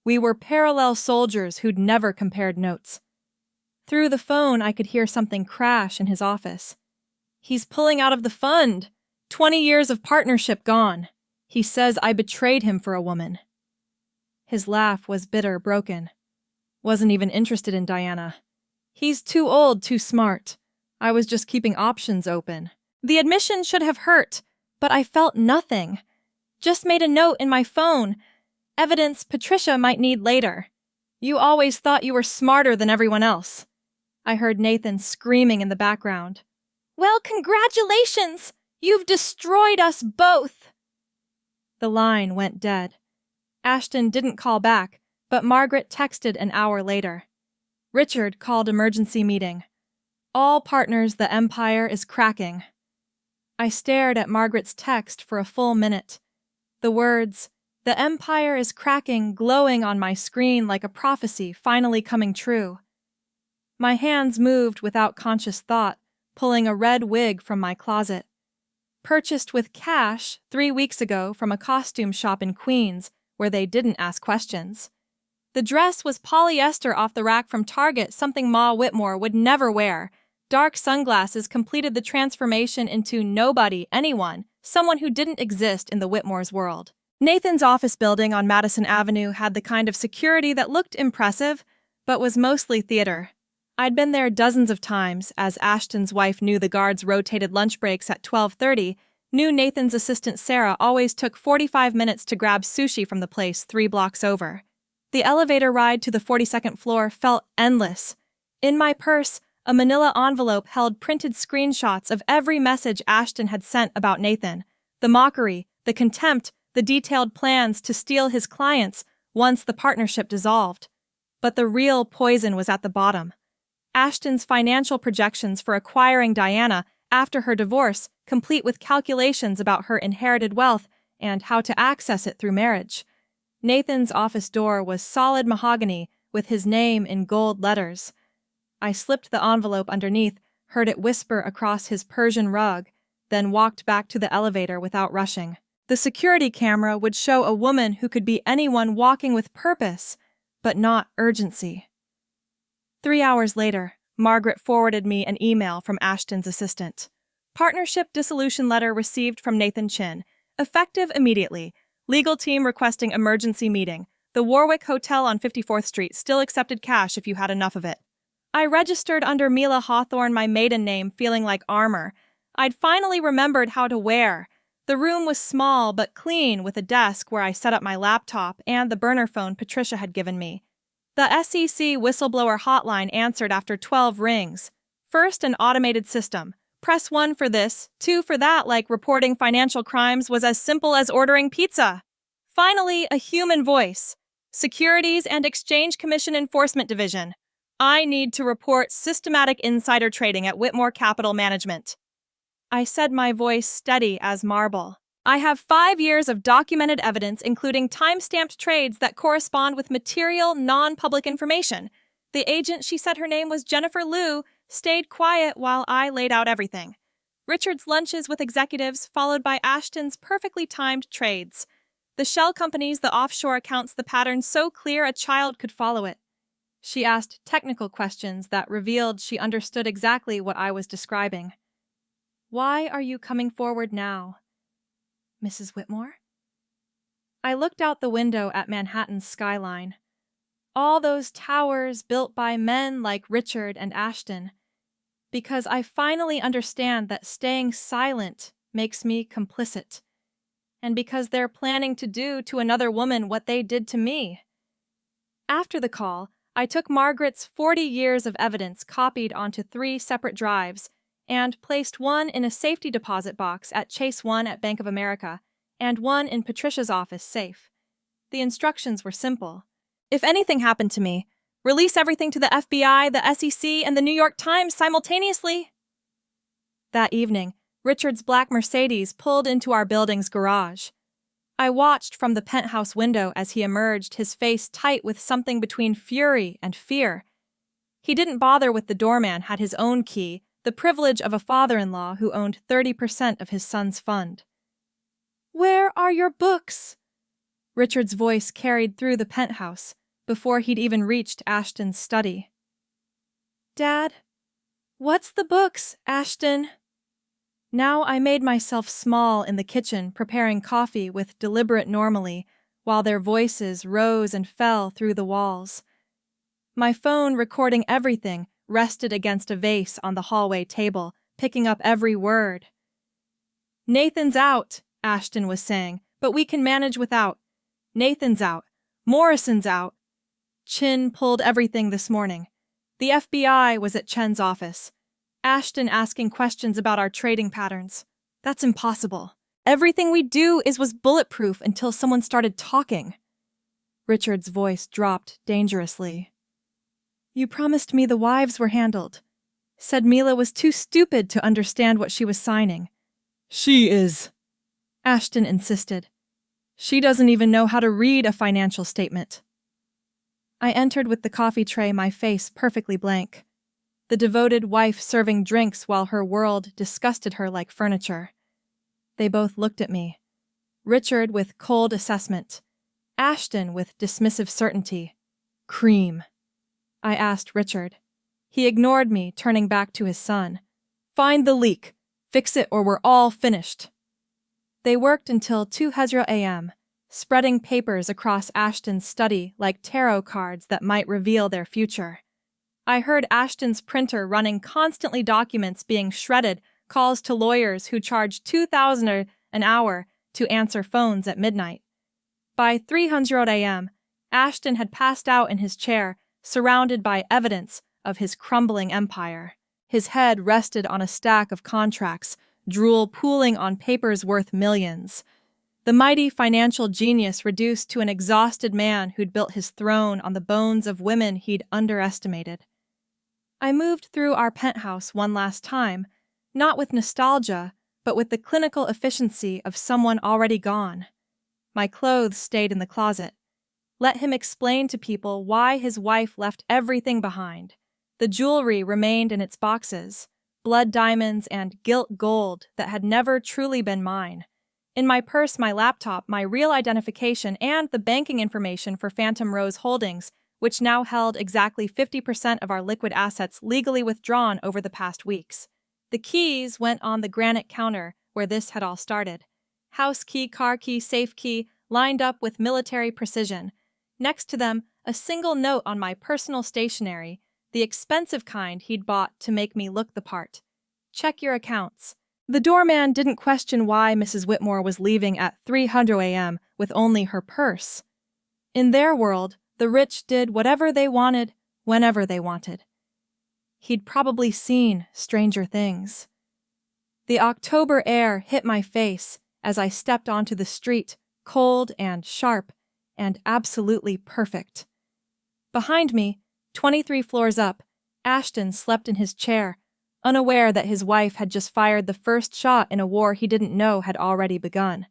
We were parallel soldiers who'd never compared notes. Through the phone, I could hear something crash in his office. "He's pulling out of the fund. 20 years of partnership gone. He says I betrayed him for a woman." His laugh was bitter, broken. "Wasn't even interested in Diana. He's too old, too smart. I was just keeping options open." The admission should have hurt, but I felt nothing. Just made a note in my phone. Evidence Patricia might need later. "You always thought you were smarter than everyone else." I heard Nathan screaming in the background. "Well, congratulations! You've destroyed us both!" The line went dead. Ashton didn't call back, but Margaret texted an hour later. Richard called emergency meeting. "All partners, the Empire is cracking." I stared at Margaret's text for a full minute. The words, "The Empire is cracking," glowing on my screen like a prophecy finally coming true. My hands moved without conscious thought, pulling a red wig from my closet. Purchased with cash 3 weeks ago from a costume shop in Queens, where they didn't ask questions. The dress was polyester off the rack from Target, something Ma Whitmore would never wear. Dark sunglasses completed the transformation into nobody, anyone, someone who didn't exist in the Whitmore's world. Nathan's office building on Madison Avenue had the kind of security that looked impressive, but was mostly theater. I'd been there dozens of times, as Ashton's wife knew the guards rotated lunch breaks at 12:30, knew Nathan's assistant Sarah always took 45 minutes to grab sushi from the place 3 blocks over. The elevator ride to the 42nd floor felt endless. In my purse, a manila envelope held printed screenshots of every message Ashton had sent about Nathan, the mockery, the contempt, the detailed plans to steal his clients once the partnership dissolved. But the real poison was at the bottom. Ashton's financial projections for acquiring Diana after her divorce, complete with calculations about her inherited wealth and how to access it through marriage. Nathan's office door was solid mahogany with his name in gold letters. I slipped the envelope underneath, heard it whisper across his Persian rug, then walked back to the elevator without rushing. The security camera would show a woman who could be anyone walking with purpose, but not urgency. 3 hours later, Margaret forwarded me an email from Ashton's assistant. "Partnership dissolution letter received from Nathan Chin. Effective immediately. Legal team requesting emergency meeting. The Warwick Hotel on 54th Street still accepted cash if you had enough of it." I registered under Mila Hawthorne, my maiden name, feeling like armor. I'd finally remembered how to wear. The room was small but clean, with a desk where I set up my laptop and the burner phone Patricia had given me. The SEC whistleblower hotline answered after 12 rings. First, an automated system. Press 1 for this, 2 for that, like reporting financial crimes was as simple as ordering pizza. Finally, a human voice. Securities and Exchange Commission Enforcement Division. I need to report systematic insider trading at Whitmore Capital Management. I said, my voice steady as marble. I have 5 years of documented evidence, including time-stamped trades that correspond with material, non-public information. The agent, she said her name was Jennifer Liu, stayed quiet while I laid out everything. Richard's lunches with executives, followed by Ashton's perfectly timed trades. The shell companies, the offshore accounts, the pattern so clear a child could follow it. She asked technical questions that revealed she understood exactly what I was describing. Why are you coming forward now? Mrs. Whitmore? I looked out the window at Manhattan's skyline. All those towers built by men like Richard and Ashton. Because I finally understand that staying silent makes me complicit. And because they're planning to do to another woman what they did to me. After the call, I took Margaret's 40 years of evidence copied onto 3 separate drives and placed one in a safety deposit box at Chase 1 at Bank of America and one in Patricia's office safe. The instructions were simple. If anything happened to me, release everything to the FBI, the SEC, and the New York Times simultaneously. That evening, Richard's black Mercedes pulled into our building's garage. I watched from the penthouse window as he emerged, his face tight with something between fury and fear. He didn't bother with the doorman, had his own key, the privilege of a father-in-law who owned 30% of his son's fund. Where are your books? Richard's voice carried through the penthouse before he'd even reached Ashton's study. Dad, what's the books, Ashton? Now I made myself small in the kitchen, preparing coffee with deliberate normalcy, while their voices rose and fell through the walls. My phone, recording everything, rested against a vase on the hallway table, picking up every word. Nathan's out, Ashton was saying, but we can manage without. Nathan's out. Morrison's out. Chin pulled everything this morning. The FBI was at Chen's office. Ashton asking questions about our trading patterns. That's impossible. Everything we do was bulletproof until someone started talking. Richard's voice dropped dangerously. You promised me the wives were handled. Said Mila was too stupid to understand what she was signing. She is, Ashton insisted. She doesn't even know how to read a financial statement. I entered with the coffee tray, my face perfectly blank. The devoted wife serving drinks while her world disgusted her like furniture. They both looked at me. Richard with cold assessment. Ashton with dismissive certainty. Cream. I asked Richard. He ignored me, turning back to his son. Find the leak. Fix it or we're all finished. They worked until 2:00 a.m., spreading papers across Ashton's study like tarot cards that might reveal their future. I heard Ashton's printer running constantly, documents being shredded, calls to lawyers who charged $2,000 an hour to answer phones at midnight. By 3:00 a.m., Ashton had passed out in his chair, surrounded by evidence of his crumbling empire. His head rested on a stack of contracts, drool pooling on papers worth millions. The mighty financial genius reduced to an exhausted man who'd built his throne on the bones of women he'd underestimated. I moved through our penthouse one last time, not with nostalgia, but with the clinical efficiency of someone already gone. My clothes stayed in the closet. Let him explain to people why his wife left everything behind. The jewelry remained in its boxes, blood diamonds and gilt gold that had never truly been mine. In my purse, my laptop, my real identification, and the banking information for Phantom Rose Holdings, which now held exactly 50% of our liquid assets legally withdrawn over the past weeks. The keys went on the granite counter where this had all started. House key, car key, safe key, lined up with military precision. Next to them, a single note on my personal stationery, the expensive kind he'd bought to make me look the part. Check your accounts. The doorman didn't question why Mrs. Whitmore was leaving at 3:00 a.m. with only her purse. In their world, the rich did whatever they wanted, whenever they wanted. He'd probably seen stranger things. The October air hit my face as I stepped onto the street, cold and sharp, and absolutely perfect. Behind me, 23 floors up, Ashton slept in his chair, unaware that his wife had just fired the first shot in a war he didn't know had already begun.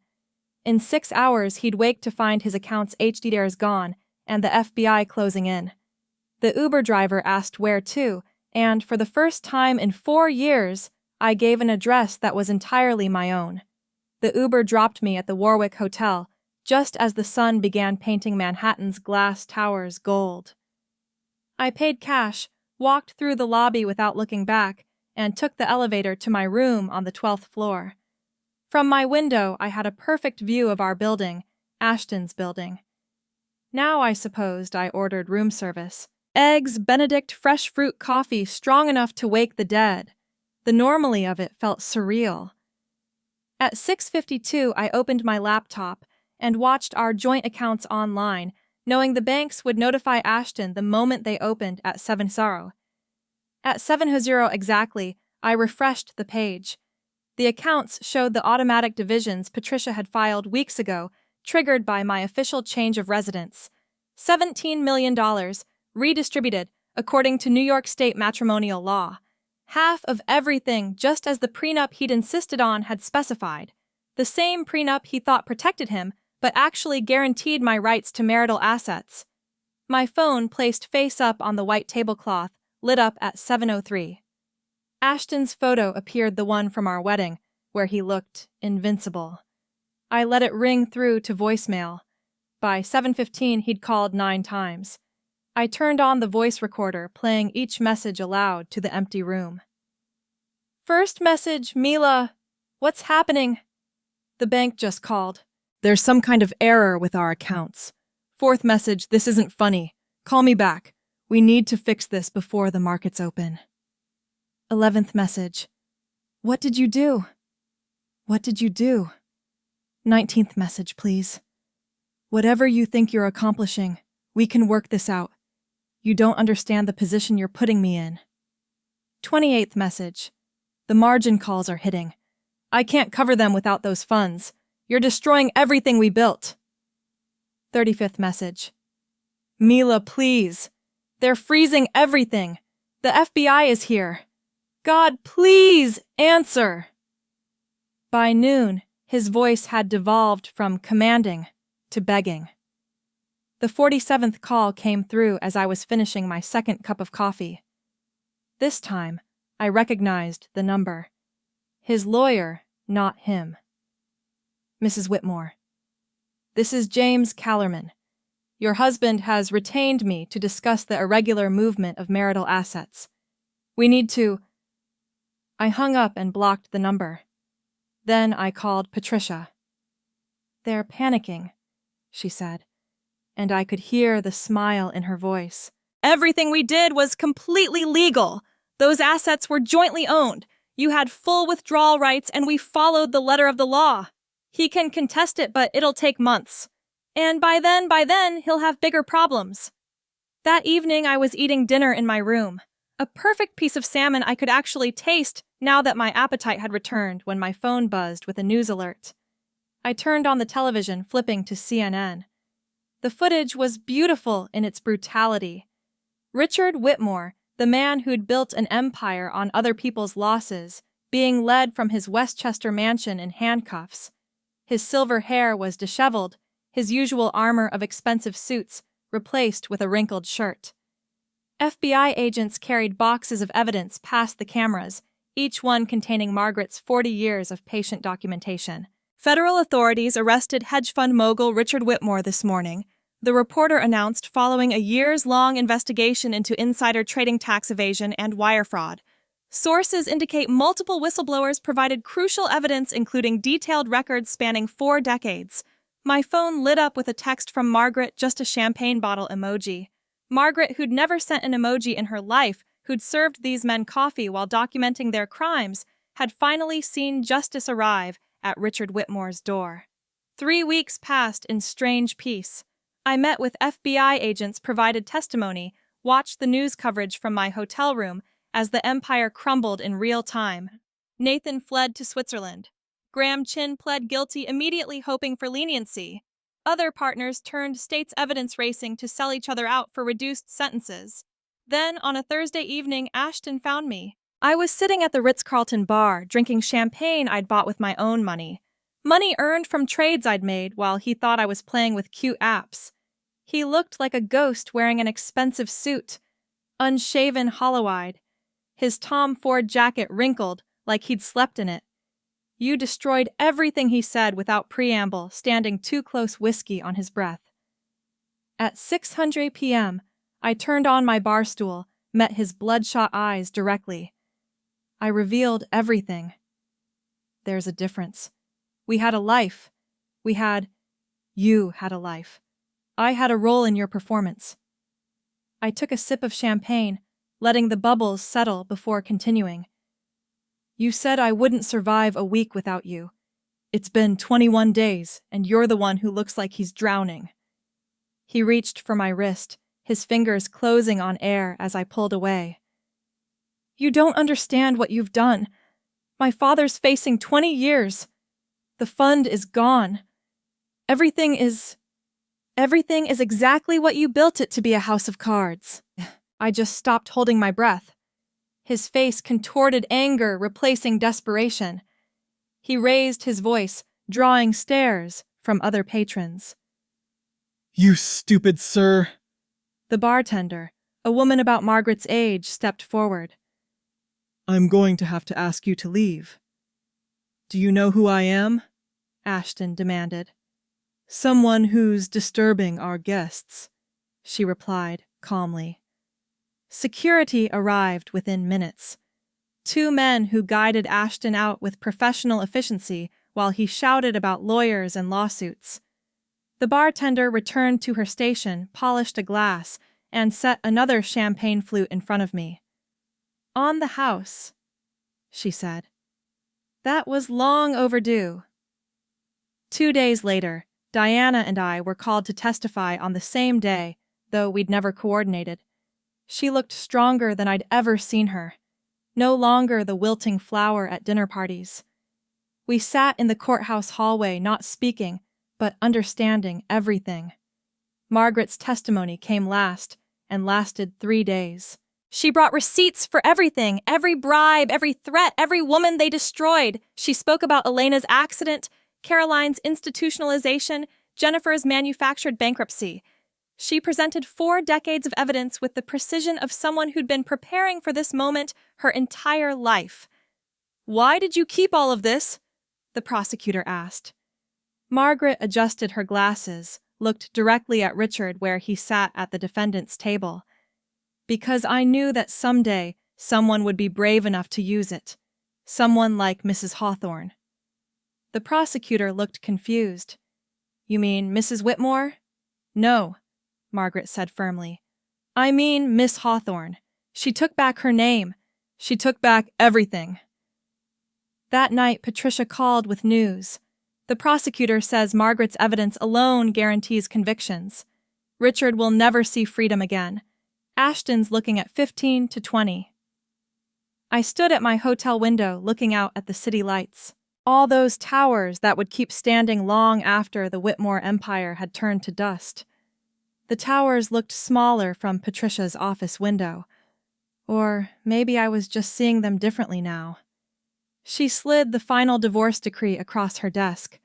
In 6 hours, he'd wake to find his account's HDDares gone and the FBI closing in. The Uber driver asked where to, and for the first time in 4 years, I gave an address that was entirely my own. The Uber dropped me at the Warwick Hotel, just as the sun began painting Manhattan's glass towers gold. I paid cash, walked through the lobby without looking back, and took the elevator to my room on the 12th floor. From my window, I had a perfect view of our building, Ashton's building. Now I supposed I ordered room service. Eggs, Benedict, fresh fruit coffee strong enough to wake the dead. The normally of it felt surreal. At 6:52, I opened my laptop and watched our joint accounts online, knowing the banks would notify Ashton the moment they opened at 7:00. At 7:00 exactly, I refreshed the page. The accounts showed the automatic divisions Patricia had filed weeks ago, triggered by my official change of residence. $17 million, redistributed according to New York State matrimonial law. Half of everything, just as the prenup he'd insisted on had specified. The same prenup he thought protected him, but actually guaranteed my rights to marital assets. My phone, placed face up on the white tablecloth, lit up at 7:03. Ashton's photo appeared, the one from our wedding, where he looked invincible. I let it ring through to voicemail. By 7:15, he'd called 9 times. I turned on the voice recorder, playing each message aloud to the empty room. First message, Mila. What's happening? The bank just called. There's some kind of error with our accounts. Fourth message, this isn't funny. Call me back. We need to fix this before the markets open. 11th message. What did you do? What did you do? 19th message, please. Whatever you think you're accomplishing, we can work this out. You don't understand the position you're putting me in. 28th message. The margin calls are hitting. I can't cover them without those funds. You're destroying everything we built. 35th message. Mila, please. They're freezing everything. The FBI is here. God, please answer. By noon, his voice had devolved from commanding to begging. The 47th call came through as I was finishing my second cup of coffee. This time, I recognized the number. His lawyer, not him. Mrs. Whitmore. This is James Callerman. Your husband has retained me to discuss the irregular movement of marital assets. We need to... I hung up and blocked the number. Then I called Patricia. They're panicking, she said, and I could hear the smile in her voice. Everything we did was completely legal. Those assets were jointly owned. You had full withdrawal rights, and we followed the letter of the law. He can contest it, but it'll take months. And by then, he'll have bigger problems. That evening, I was eating dinner in my room. A perfect piece of salmon I could actually taste now that my appetite had returned when my phone buzzed with a news alert. I turned on the television, flipping to CNN. The footage was beautiful in its brutality. Richard Whitmore, the man who'd built an empire on other people's losses, being led from his Westchester mansion in handcuffs. His silver hair was disheveled, his usual armor of expensive suits replaced with a wrinkled shirt. FBI agents carried boxes of evidence past the cameras, each one containing Margaret's 40 years of patient documentation. Federal authorities arrested hedge fund mogul Richard Whitmore this morning, the reporter announced, following a years-long investigation into insider trading, tax evasion, and wire fraud. Sources indicate multiple whistleblowers provided crucial evidence, including detailed records spanning 4 decades. My phone lit up with a text from Margaret, just a champagne bottle emoji. Margaret, who'd never sent an emoji in her life, who'd served these men coffee while documenting their crimes, had finally seen justice arrive at Richard Whitmore's door. 3 weeks passed in strange peace. I met with FBI agents, provided testimony, watched the news coverage from my hotel room as the empire crumbled in real time. Nathan fled to Switzerland. Graham Chin pled guilty, immediately hoping for leniency. Other partners turned state's evidence racing to sell each other out for reduced sentences. Then, on a Thursday evening, Ashton found me. I was sitting at the Ritz-Carlton bar, drinking champagne I'd bought with my own money. Money earned from trades I'd made while he thought I was playing with cute apps. He looked like a ghost wearing an expensive suit, unshaven, hollow-eyed. His Tom Ford jacket wrinkled like he'd slept in it. You destroyed everything he said without preamble, standing too close, whiskey on his breath. At 6:00 p.m., I turned on my bar stool, met his bloodshot eyes directly. I revealed everything. There's a difference. We had a life. You had a life. I had a role in your performance. I took a sip of champagne, letting the bubbles settle before continuing. You said I wouldn't survive a week without you. It's been 21 days, and you're the one who looks like he's drowning. He reached for my wrist, his fingers closing on air as I pulled away. You don't understand what you've done. My father's facing 20 years. The fund is gone. Everything is exactly what you built it to be, a house of cards. I just stopped holding my breath. His face contorted anger, replacing desperation. He raised his voice, drawing stares from other patrons. You stupid sir. The bartender, a woman about Margaret's age, stepped forward. I'm going to have to ask you to leave. Do you know who I am? Ashton demanded. Someone who's disturbing our guests, she replied calmly. Security arrived within minutes. 2 men who guided Ashton out with professional efficiency while he shouted about lawyers and lawsuits. The bartender returned to her station, polished a glass, and set another champagne flute in front of me. On the house, she said. That was long overdue. 2 days later, Diana and I were called to testify on the same day, though we'd never coordinated. She looked stronger than I'd ever seen her, no longer the wilting flower at dinner parties. We sat in the courthouse hallway, not speaking, but understanding everything. Margaret's testimony came last, and lasted 3 days. She brought receipts for everything, every bribe, every threat, every woman they destroyed. She spoke about Elena's accident, Caroline's institutionalization, Jennifer's manufactured bankruptcy. She presented 4 decades of evidence with the precision of someone who'd been preparing for this moment her entire life. Why did you keep all of this? The prosecutor asked. Margaret adjusted her glasses, looked directly at Richard where he sat at the defendant's table. Because I knew that someday someone would be brave enough to use it. Someone like Mrs. Hawthorne. The prosecutor looked confused. You mean Mrs. Whitmore? No, Margaret said firmly. I mean Miss Hawthorne. She took back her name. She took back everything. That night, Patricia called with news. The prosecutor says Margaret's evidence alone guarantees convictions. Richard will never see freedom again. Ashton's looking at 15 to 20. I stood at my hotel window looking out at the city lights. All those towers that would keep standing long after the Whitmore empire had turned to dust. The towers looked smaller from Patricia's office window. Or maybe I was just seeing them differently now. She slid the final divorce decree across her desk.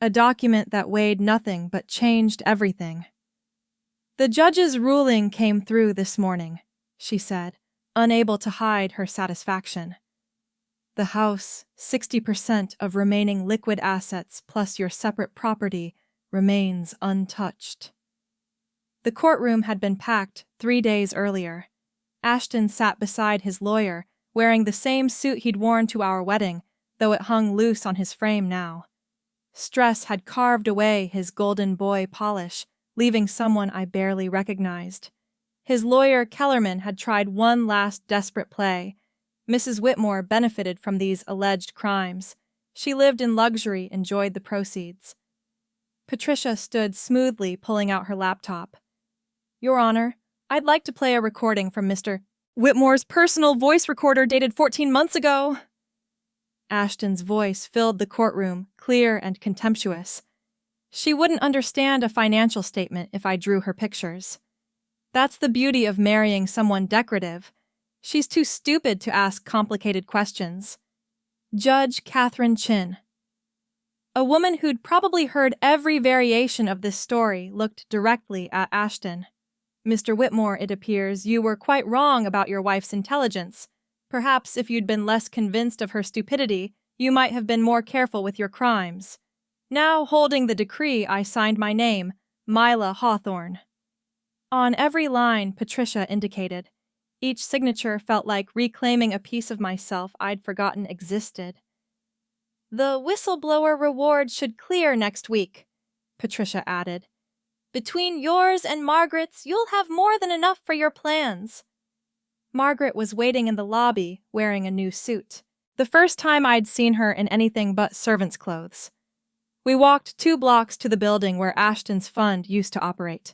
A document that weighed nothing but changed everything. The judge's ruling came through this morning, she said, unable to hide her satisfaction. The house, 60% of remaining liquid assets plus your separate property, remains untouched. The courtroom had been packed 3 days earlier. Ashton sat beside his lawyer, wearing the same suit he'd worn to our wedding, though it hung loose on his frame now. Stress had carved away his golden boy polish, leaving someone I barely recognized. His lawyer, Kellerman, had tried one last desperate play. Mrs. Whitmore benefited from these alleged crimes. She lived in luxury, enjoyed the proceeds. Patricia stood smoothly, pulling out her laptop. Your Honor, I'd like to play a recording from Mr. Whitmore's personal voice recorder dated 14 months ago. Ashton's voice filled the courtroom, clear and contemptuous. She wouldn't understand a financial statement if I drew her pictures. That's the beauty of marrying someone decorative. She's too stupid to ask complicated questions. Judge Catherine Chin. A woman who'd probably heard every variation of this story looked directly at Ashton. Mr. Whitmore, it appears you were quite wrong about your wife's intelligence. Perhaps if you'd been less convinced of her stupidity, you might have been more careful with your crimes. Now, holding the decree, I signed my name, Myla Hawthorne. On every line Patricia indicated, each signature felt like reclaiming a piece of myself I'd forgotten existed. The whistleblower reward should clear next week, Patricia added. Between yours and Margaret's, you'll have more than enough for your plans. Margaret was waiting in the lobby, wearing a new suit. The first time I'd seen her in anything but servant's clothes. We walked 2 blocks to the building where Ashton's fund used to operate.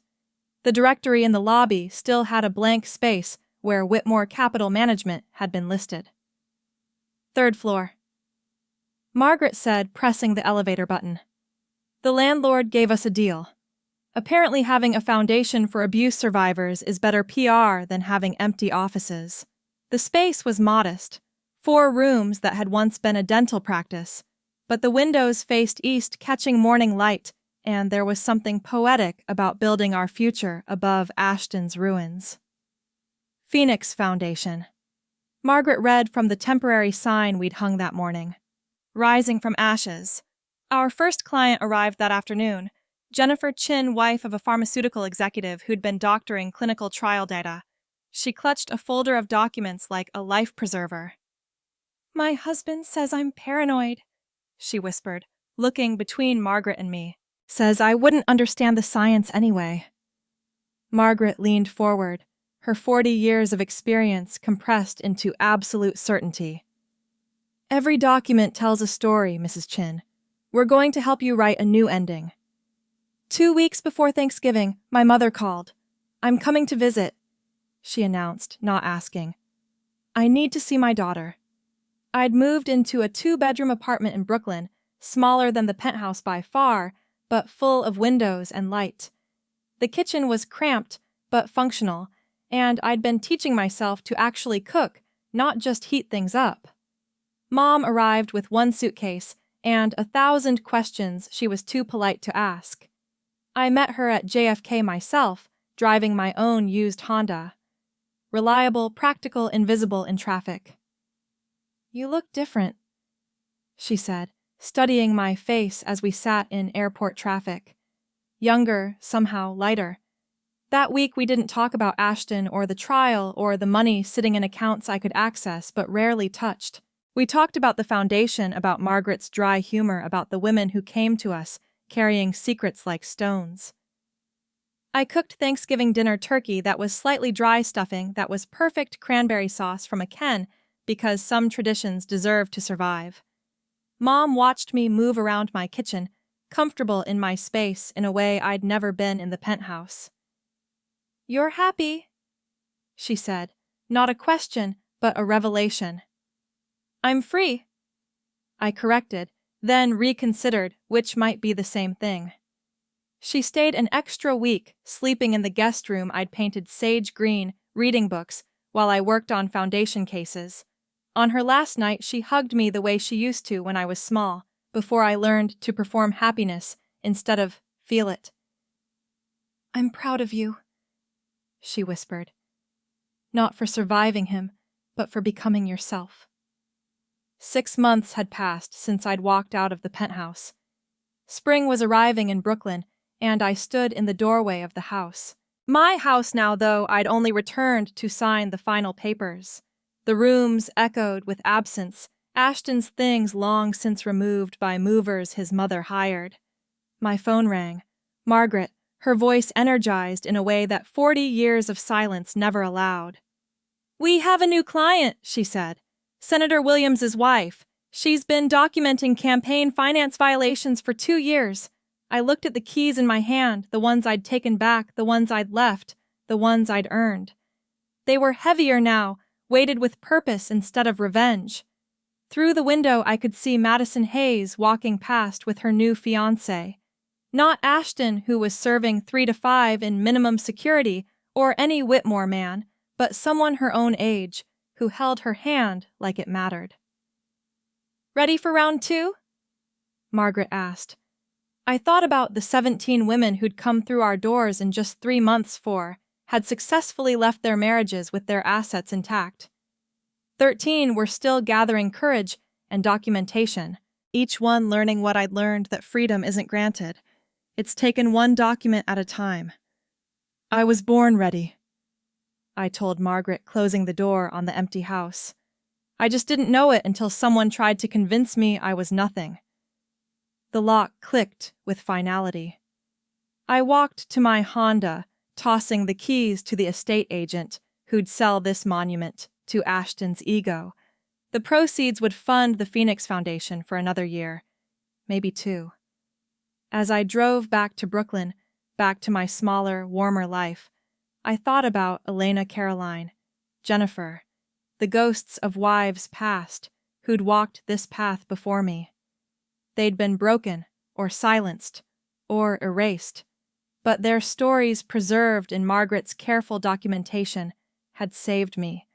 The directory in the lobby still had a blank space where Whitmore Capital Management had been listed. 3rd floor. Margaret said, pressing the elevator button. The landlord gave us a deal. Apparently having a foundation for abuse survivors is better PR than having empty offices. The space was modest, 4 rooms that had once been a dental practice, but the windows faced east, catching morning light, and there was something poetic about building our future above Ashton's ruins. Phoenix Foundation. Margaret read from the temporary sign we'd hung that morning. Rising from ashes. Our first client arrived that afternoon, Jennifer Chin, wife of a pharmaceutical executive who'd been doctoring clinical trial data. She clutched a folder of documents like a life preserver. My husband says I'm paranoid, she whispered, looking between Margaret and me. Says I wouldn't understand the science anyway. Margaret leaned forward, her 40 years of experience compressed into absolute certainty. Every document tells a story, Mrs. Chin. We're going to help you write a new ending. 2 weeks before Thanksgiving, my mother called. I'm coming to visit, she announced, not asking. I need to see my daughter. I'd moved into a 2-bedroom apartment in Brooklyn, smaller than the penthouse by far, but full of windows and light. The kitchen was cramped, but functional, and I'd been teaching myself to actually cook, not just heat things up. Mom arrived with 1 suitcase and 1,000 questions she was too polite to ask. I met her at JFK myself, driving my own used Honda. Reliable, practical, invisible in traffic. You look different, she said, studying my face as we sat in airport traffic. Younger, somehow lighter. That week we didn't talk about Ashton or the trial or the money sitting in accounts I could access but rarely touched. We talked about the foundation, about Margaret's dry humor, about the women who came to us, carrying secrets like stones. I cooked Thanksgiving dinner turkey that was slightly dry stuffing that was perfect cranberry sauce from a can because some traditions deserve to survive. Mom watched me move around my kitchen, comfortable in my space in a way I'd never been in the penthouse. You're happy, she said, not a question, but a revelation. I'm free, I corrected, then reconsidered which might be the same thing. She stayed an extra week, sleeping in the guest room I'd painted sage green, reading books, while I worked on foundation cases. On her last night, she hugged me the way she used to when I was small, before I learned to perform happiness instead of feel it. I'm proud of you, she whispered. Not for surviving him, but for becoming yourself. 6 months had passed since I'd walked out of the penthouse. Spring was arriving in Brooklyn, and I stood in the doorway of the house. My house now, though I'd only returned to sign the final papers. The rooms echoed with absence, Ashton's things long since removed by movers his mother hired. My phone rang. Margaret, her voice energized in a way that 40 years of silence never allowed. We have a new client, she said. Senator Williams's wife. She's been documenting campaign finance violations for 2 years. I looked at the keys in my hand, the ones I'd taken back, the ones I'd left, the ones I'd earned. They were heavier now, weighted with purpose instead of revenge. Through the window, I could see Madison Hayes walking past with her new fiancé. Not Ashton, who was serving 3 to 5 in minimum security, or any Whitmore man, but someone her own age, who held her hand like it mattered. "Ready for round 2? Margaret asked. I thought about the 17 women who'd come through our doors in just 3 months had successfully left their marriages with their assets intact. 13 were still gathering courage and documentation, each one learning what I'd learned, that freedom isn't granted. It's taken one document at a time. I was born ready, I told Margaret, closing the door on the empty house. I just didn't know it until someone tried to convince me I was nothing. The lock clicked with finality. I walked to my Honda, tossing the keys to the estate agent who'd sell this monument to Ashton's ego. The proceeds would fund the Phoenix Foundation for another year, maybe 2. As I drove back to Brooklyn, back to my smaller, warmer life, I thought about Elena Caroline, Jennifer, the ghosts of wives past who'd walked this path before me. They'd been broken, or silenced, or erased, but their stories preserved in Margaret's careful documentation had saved me.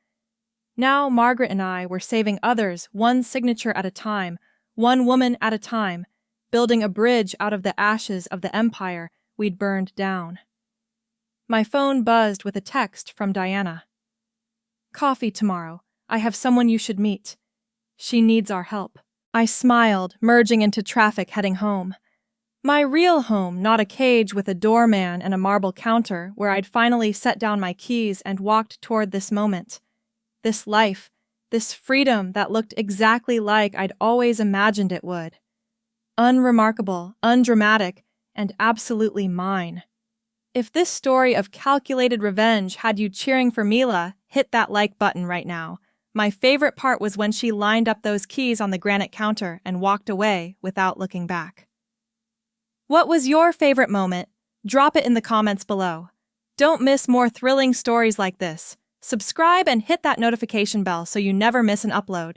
Now Margaret and I were saving others, one signature at a time, one woman at a time, building a bridge out of the ashes of the empire we'd burned down. My phone buzzed with a text from Diana. "Coffee tomorrow. I have someone you should meet. She needs our help." I smiled, merging into traffic heading home. My real home, not a cage with a doorman and a marble counter where I'd finally set down my keys and walked toward this moment. This life, this freedom that looked exactly like I'd always imagined it would. Unremarkable, undramatic, and absolutely mine. If this story of calculated revenge had you cheering for Mila, hit that like button right now. My favorite part was when she lined up those keys on the granite counter and walked away without looking back. What was your favorite moment? Drop it in the comments below. Don't miss more thrilling stories like this. Subscribe and hit that notification bell so you never miss an upload.